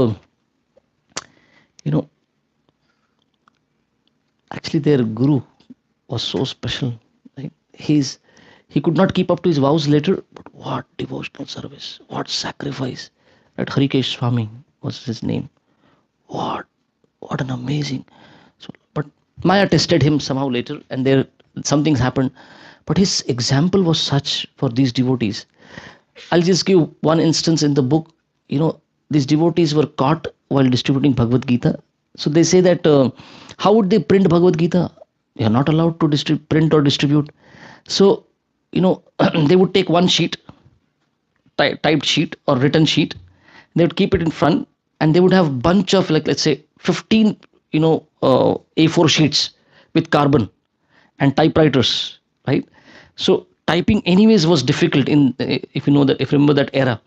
you know, actually their guru was so special. Right? He could not keep up to his vows later, but what devotional service, what sacrifice. That Harikesh Swami was his name. What an amazing. So, but Maya tested him somehow later, and there some things happened. But his example was such for these devotees. I'll just give one instance in the book. These devotees were caught while distributing Bhagavad Gita. So they say that how would they print Bhagavad Gita? They are not allowed to print or distribute. So, they would take one sheet, typed sheet or written sheet. They would keep it in front, and they would have bunch of, like, let's say 15, A4 sheets with carbon and typewriters, right? So typing anyways was difficult if you remember that era.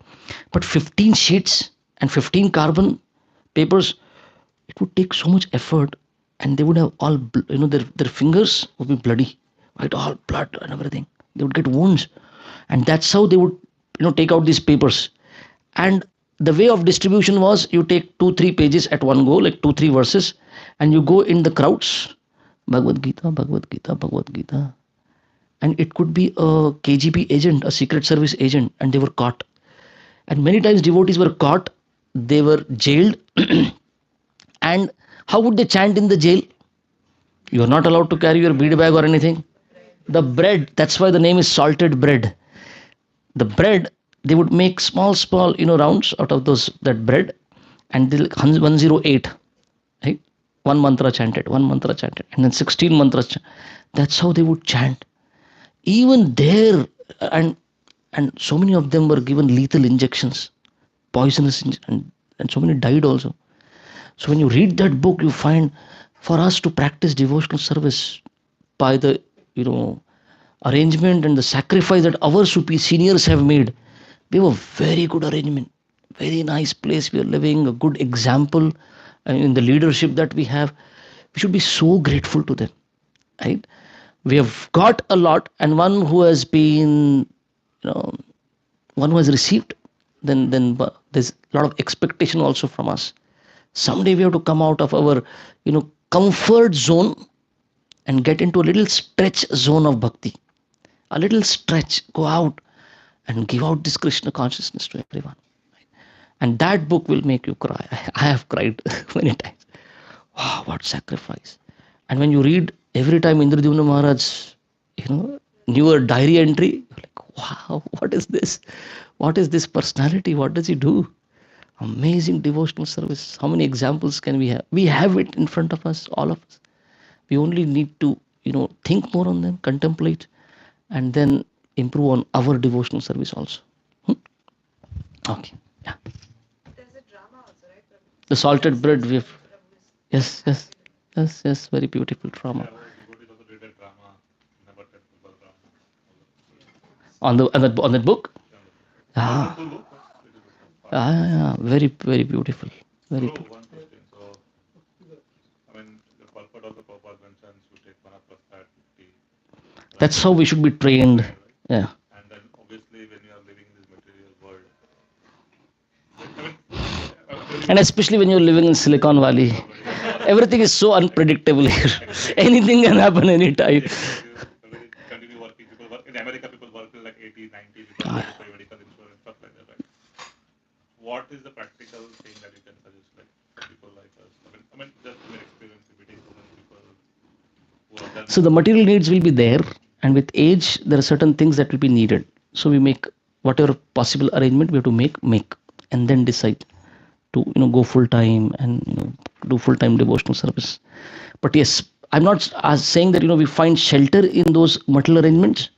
But 15 sheets and 15 carbon papers, it would take so much effort, and they would have all, their fingers would be bloody, right? All blood and everything. They would get wounds, and that's how they would, take out these papers. And the way of distribution was, you take 2-3 pages at one go, like 2-3 verses, and you go in the crowds, Bhagavad Gita, Bhagavad Gita, Bhagavad Gita. And it could be a KGB agent, a secret service agent, and they were caught. And many times devotees were caught, they were jailed. And how would they chant in the jail? You are not allowed to carry your bead bag or anything. The bread, that's why the name is salted bread. The bread, they would make small, rounds out of that bread, and they'll 108, right? One mantra chanted, and then 16 mantras. That's how they would chant. Even there, and so many of them were given lethal injections, poisonous, and so many died also. So when you read that book, you find, for us to practice devotional service by the arrangement and the sacrifice that our seniors have made, we have a very good arrangement, very nice place we are living, a good example in the leadership that we have. We should be so grateful to them, right? We have got a lot, and one who has been, one who has received, then there's a lot of expectation also from us. Someday we have to come out of our, comfort zone and get into a little stretch zone of bhakti. A little stretch, go out and give out this Krishna consciousness to everyone. And that book will make you cry. I have cried many times. Wow, what sacrifice. And when you read every time Indradhyumna Maharaj, newer diary entry, you're like, wow, what is this? What is this personality? What does he do? Amazing devotional service. How many examples can we have? We have it in front of us, all of us. We only need to, think more on them, contemplate, and then improve on our devotional service also. Okay, yeah. There's a drama also, right? The salted bread. Yes, very beautiful drama. On that book. Yeah, very, very beautiful. Very beautiful. That's how we should be trained. Yeah. And then obviously when you are living in this material world, And especially when you're living in Silicon Valley, everything is so unpredictable here. Anything can happen anytime. Continue working. People work in America. People work till like 80, 90 because they pay medical insurance, stuff like that. Right? What is the practical thing that you can suggest, like people like us? I mean, just from your experience, if it is so many people who have done. So the material needs will be there, and with age, there are certain things that will be needed. So we make whatever possible arrangement we have to make, and then decide to go full time and do full time devotional service. But yes, I'm not saying that we find shelter in those material arrangements,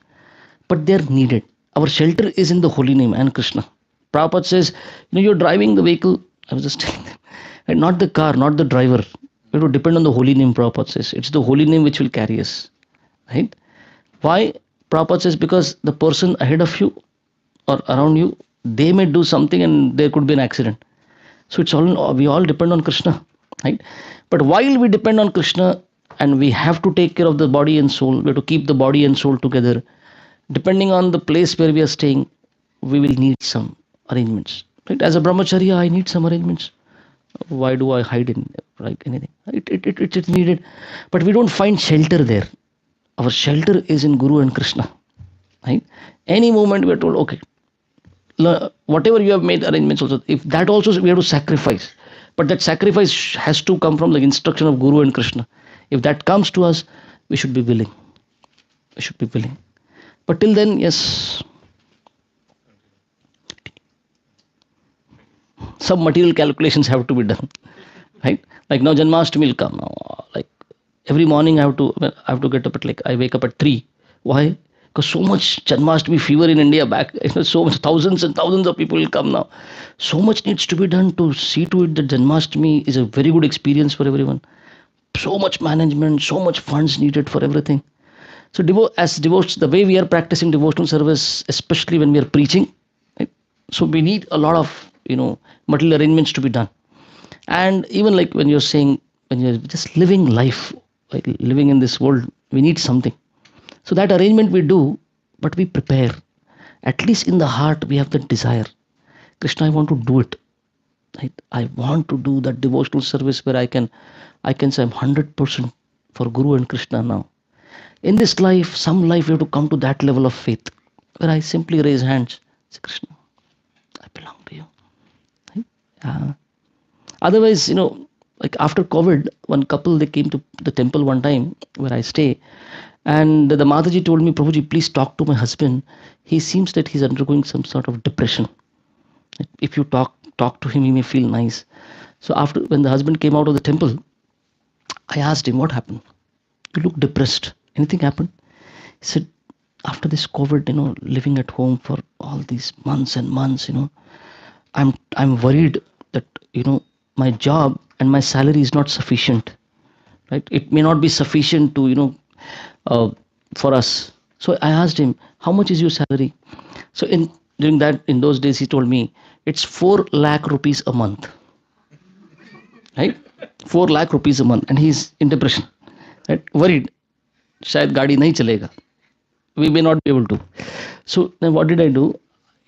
but they're needed. Our shelter is in the holy name and Krishna. Prabhupada says, you're driving the vehicle. I was just telling them, and not the car, not the driver. You have to depend on the holy name. Prabhupada says it's the holy name which will carry us, right? Why? Prabhupada says because the person ahead of you or around you, they may do something and there could be an accident. So it's all, we all depend on Krishna, right? But while we depend on Krishna and we have to take care of the body and soul, we have to keep the body and soul together. Depending on the place where we are staying, we will need some arrangements. Right? As a brahmacharya, I need some arrangements. Why do I hide in like anything? It's needed, but we don't find shelter there. Our shelter is in Guru and Krishna. Right? Any moment we are told, okay, whatever you have made arrangements also, if that also we have to sacrifice, but that sacrifice has to come from the instruction of Guru and Krishna. If that comes to us, we should be willing. We should be willing. But till then, yes, some material calculations have to be done, right? Like now Janmashtami will come. Now, like every morning I have to get up at like I wake up at 3. Why? Because so much Janmashtami fever in India back. So much thousands and thousands of people will come now. So much needs to be done to see to it that Janmashtami is a very good experience for everyone. So much management, so much funds needed for everything. So the way we are practicing devotional service, especially when we are preaching, right? So we need a lot of material arrangements to be done. And even like when you're saying, when you're just living life, like living in this world, we need something. So that arrangement we do, but we prepare. At least in the heart, we have the desire. Krishna, I want to do it. Right? I want to do that devotional service where I can say I'm 100% for Guru and Krishna now. In this life, some life, you have to come to that level of faith where I simply raise hands, say, Krishna, I belong to you. Right? Otherwise, like after COVID, one couple, they came to the temple one time where I stay, and the Mataji told me, Prabhuji, please talk to my husband. He seems that he's undergoing some sort of depression. If you talk to him, he may feel nice. So after, when the husband came out of the temple, I asked him, what happened? You look depressed. Anything happened? He said, after this COVID, living at home for all these months and months, I'm worried that, my job and my salary is not sufficient. Right? It may not be sufficient to, for us. So I asked him, how much is your salary? So in those days, he told me, it's 4 lakh rupees a month. Right? 4 lakh rupees a month. And he's in depression. Right? Worried. Shayad gaadi nahi chalega. We may not be able to. So then what did I do?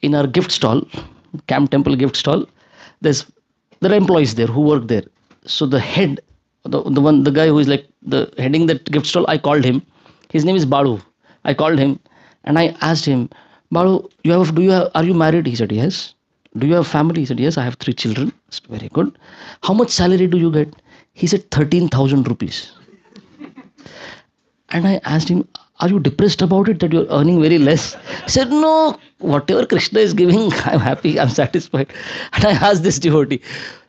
In our gift stall, Camp Temple gift stall, there are employees there who work there. So the head, the guy who is like the heading that gift stall, I called him. His name is Balu. I called him and I asked him, Balu, are you married? He said, yes. Do you have family? He said, yes, I have 3 children. It's very good. How much salary do you get? He said, 13,000 rupees. And I asked him, are you depressed about it that you're earning very less? He said, no, whatever Krishna is giving, I'm happy, I'm satisfied. And I asked this devotee,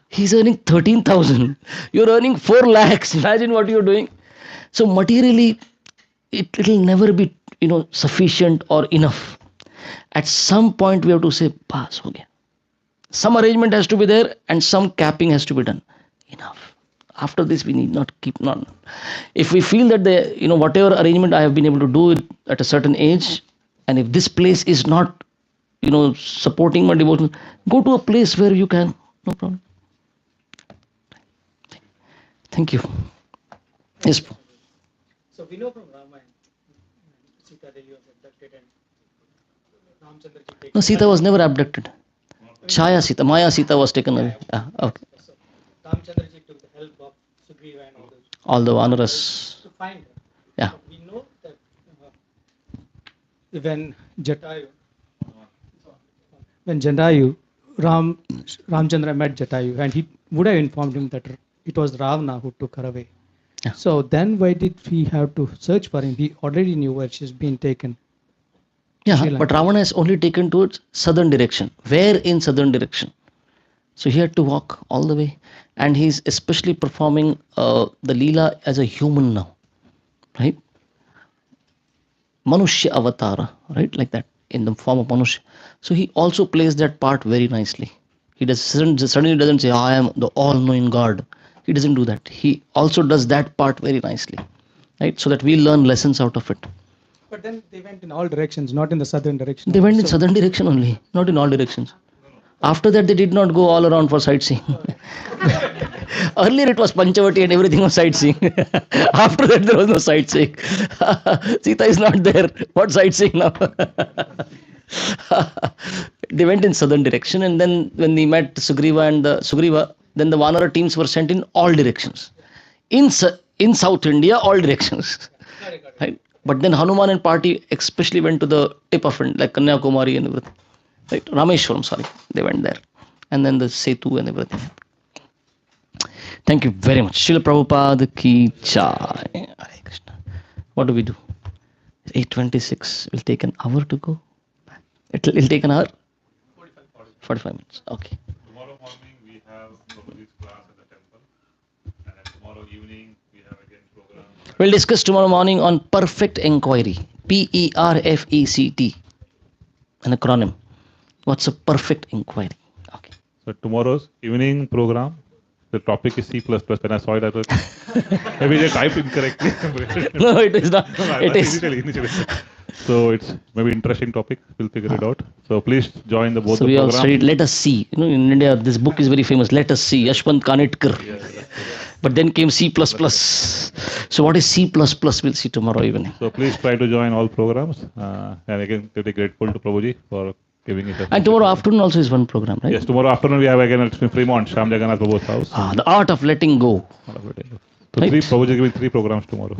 he's earning 13,000. You're earning 4 lakhs. Imagine what you're doing. So materially, it'll never be, sufficient or enough. At some point, we have to say, pass, ho gaya. Some arrangement has to be there and some capping has to be done. Enough. After this, we need not keep on. If we feel that whatever arrangement I have been able to do it at a certain age, and if this place is not, supporting my devotion, go to a place where you can. No problem. Thank you. Yes. So we know from Ramayana, Sita Devi was abducted and Ramchandra ji taken. No, Sita was never abducted. Chaya Sita, Maya Sita was taken away. Okay. Ramchandraji took the help of Sugriva and all the Vanaras. to find her. Yeah. But we know that when Jatayu, Ramchandra met Jatayu, and he would have informed him that it was Ravana who took her away. Yeah. So then why did we have to search for him? He already knew where she's been taken. Yeah, Sri Lanka. but Ravana is only taken towards southern direction. Where in southern direction? So he had to walk all the way. And he's especially performing the Leela as a human now. Right? Manushya avatara. Right? Like that. In the form of Manushya. So he also plays that part very nicely. He suddenly doesn't say, I am the all-knowing God. He doesn't do that. He also does that part very nicely. Right? So that we learn lessons out of it. But then they went in all directions, not in the southern direction. They went in So- southern direction only, not in all directions. After that, they did not go all around for sightseeing. Earlier, it was Panchavati and everything was sightseeing. After that, there was no sightseeing. Sita is not there. What sightseeing now? They went in southern direction, and then when they met Sugriva and then the Vanara teams were sent in all directions. In South India, all directions. Right? But then Hanuman and party especially went to the tip of it, like Kanyakumari and everything. Right? Rameshwaram, sorry. They went there. And then the Setu and everything. Thank you very much. Srila Prabhupada ki jai. Hare Krishna. What do we do? 8:26. Will take an hour to go. It'll take an hour? 45 minutes. Okay. Tomorrow morning we have Prabhuji's class at the temple. And then tomorrow evening we have again program. We'll discuss tomorrow morning on perfect inquiry. PERFECT. An acronym. What's a perfect inquiry? Okay. So tomorrow's evening program, the topic is C++. When I saw it, I thought maybe they typed incorrectly. No, it is not. No, It is. initially. So it's maybe interesting topic. We'll figure it out. So please join the both So the we all program. studied Let Us See. You know, in India, this book is very famous. Let Us See. Yashwant Kanetkar. But then came C++. So what is C++? We'll see tomorrow evening. So please try to join all programs. And again, really grateful to Prabhuji for giving it. And tomorrow afternoon also is one program, right? Yes, tomorrow afternoon we have again at Fremont, Sham Jagannath Prabhu's house. The art of letting go. So Right. Prabhuji is giving 3 programs tomorrow.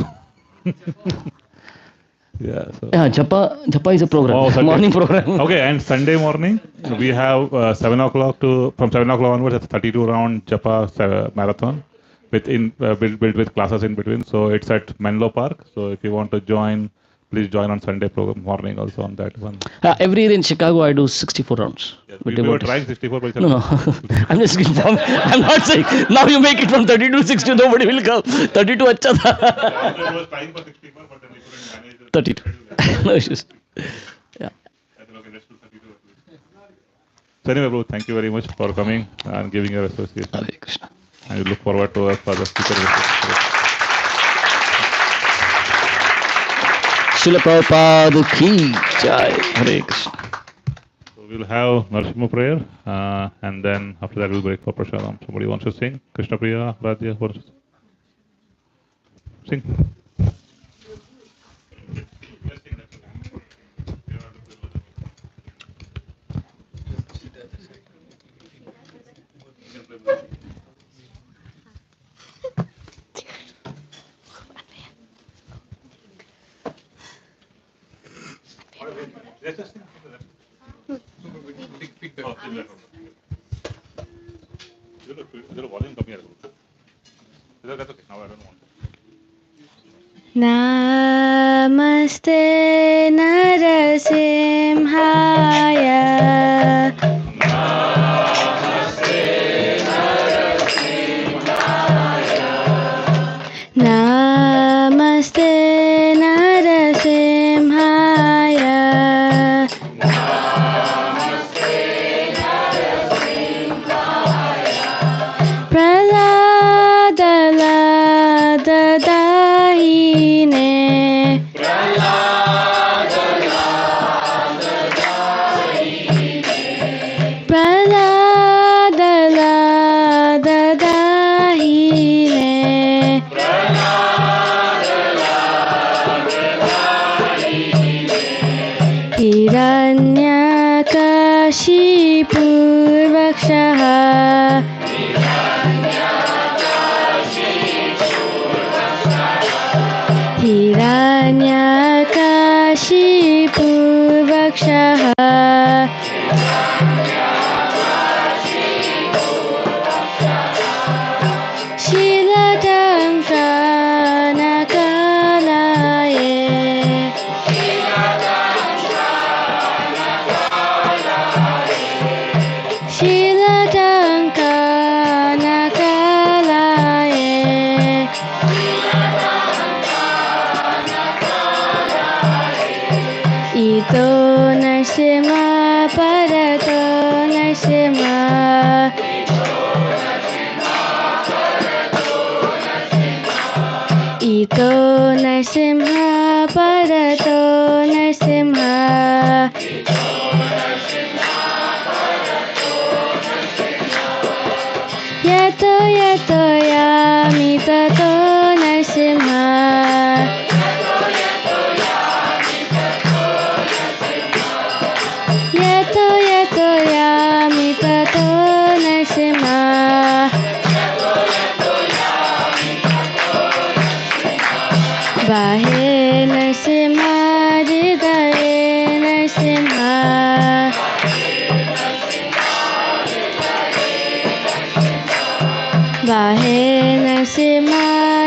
Yeah. So. Yeah, Japa is a program. Oh, Sunday. Morning program. Okay, and Sunday morning we have 7 o'clock from 7 o'clock onwards, it's 32 round Japa marathon built with classes in between. So it's at Menlo Park. So if you want to join, please join on Sunday program morning also on that one. Every year in Chicago, I do 64 rounds. Yes, with we were devotees. trying 64, but No. I'm just informed. I'm not saying. Now you make it from 32 to 60, nobody will come. 32 acha tha. I was trying for 64, but then we couldn't manage it. 32. No issues. Yeah. I said, okay, let's do 32 at least. So anyway, bro, thank you very much for coming and giving your association. Hare Krishna. And we look forward to our further future visits. Srila Prabhupada ki jai. Hare Krishna. So we'll have Narsimha prayer, and then after that we'll break for Prasadam. Somebody wants to sing? Krishna Priya, Radhya, what? Sing. Namaste Narasimhaya. Namaste Narasimhaya. Praladadahine. Narasimha परतो नरसिंह यतो यतो यामि ततो नरसिंह यतो यतो यामि ततो नरसिंह बाहे नरसिंह हृदये नरसिंह बाहे नरसिंह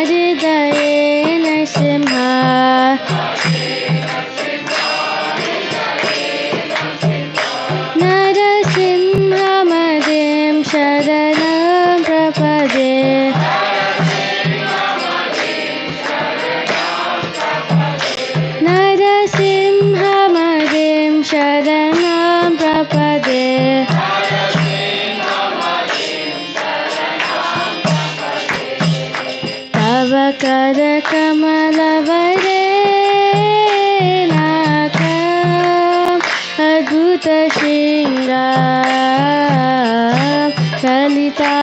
हृदये नरसिंह नरसिंहमदिं शरणं प्रपदे नरसिंहमदिं शरणं प्रपदे तव करकमलवरे नाकम् अद्भुतशृङ्गार ललिता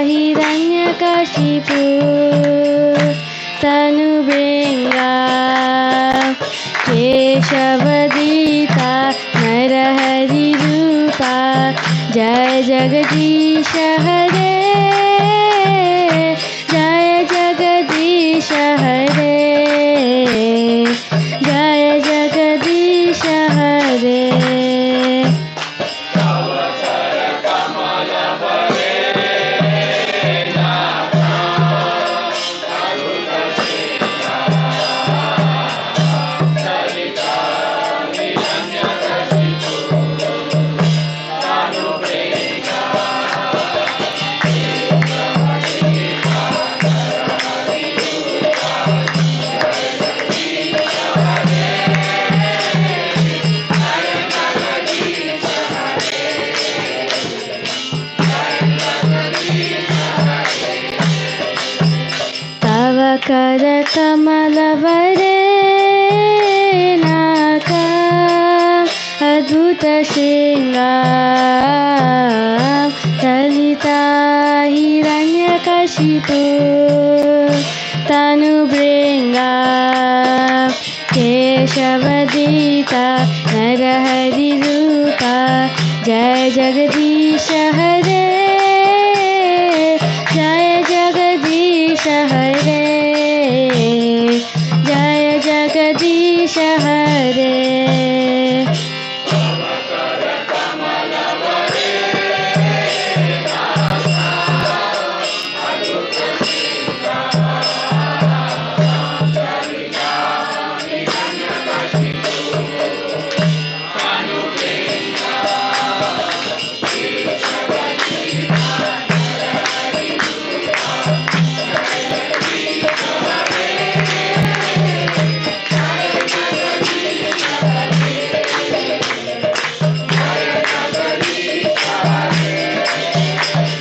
हिरण्यकशिपु तनुभृङ्गा केशवदीता नरहरिरूपा जय जगदीश हरे जय जगदीश हरे जय जगदीश हरे तव करकमलवरे नाकम् अद्भुतशृङ्गार ललिता हिरण्यकशिपु तनुभृङ्गा केशवदीता नरहरिरूपा जय जगदीश हरे जय जगदीश हरे जय जगदीश हरे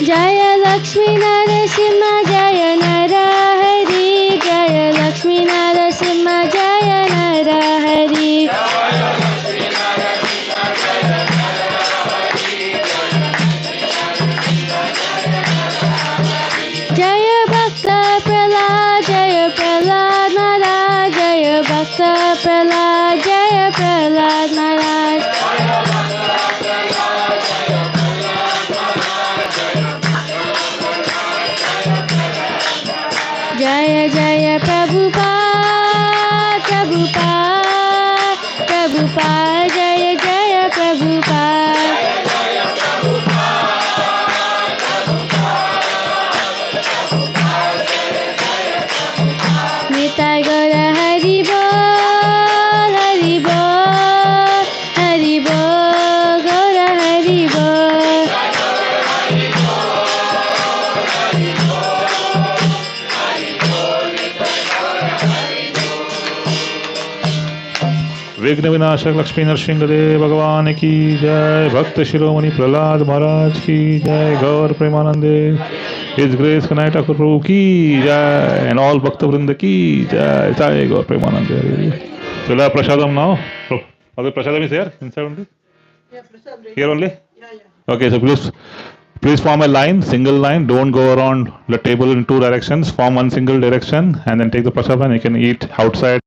जय लक्ष्मी नरसिंह जय नरहरि जय लक्ष्मी नरसिंह जय नरहरि जय भक्त प्रहलाद महाराज जय भक्त प्रहलाद महाराज विघ्न विनाशक लक्ष्मी नरसिंहदेव भगवान की जय, भक्त शिरोमणि प्रहलाद महाराज की जय, गौर प्रेमानंदे, हिज ग्रेस कनाई ठाकुर प्रभु की जय, एंड ऑल भक्त वृंद की जय, जय गौर प्रेमानंदे. So we'll have prasadam now. Okay, prasadam is here inside only. Yeah, Prasad ready. Here only. Yeah, yeah. Okay, so please form a line, single line. Don't go around the table in two directions. Form one single direction and then take the prasadam. You can eat outside.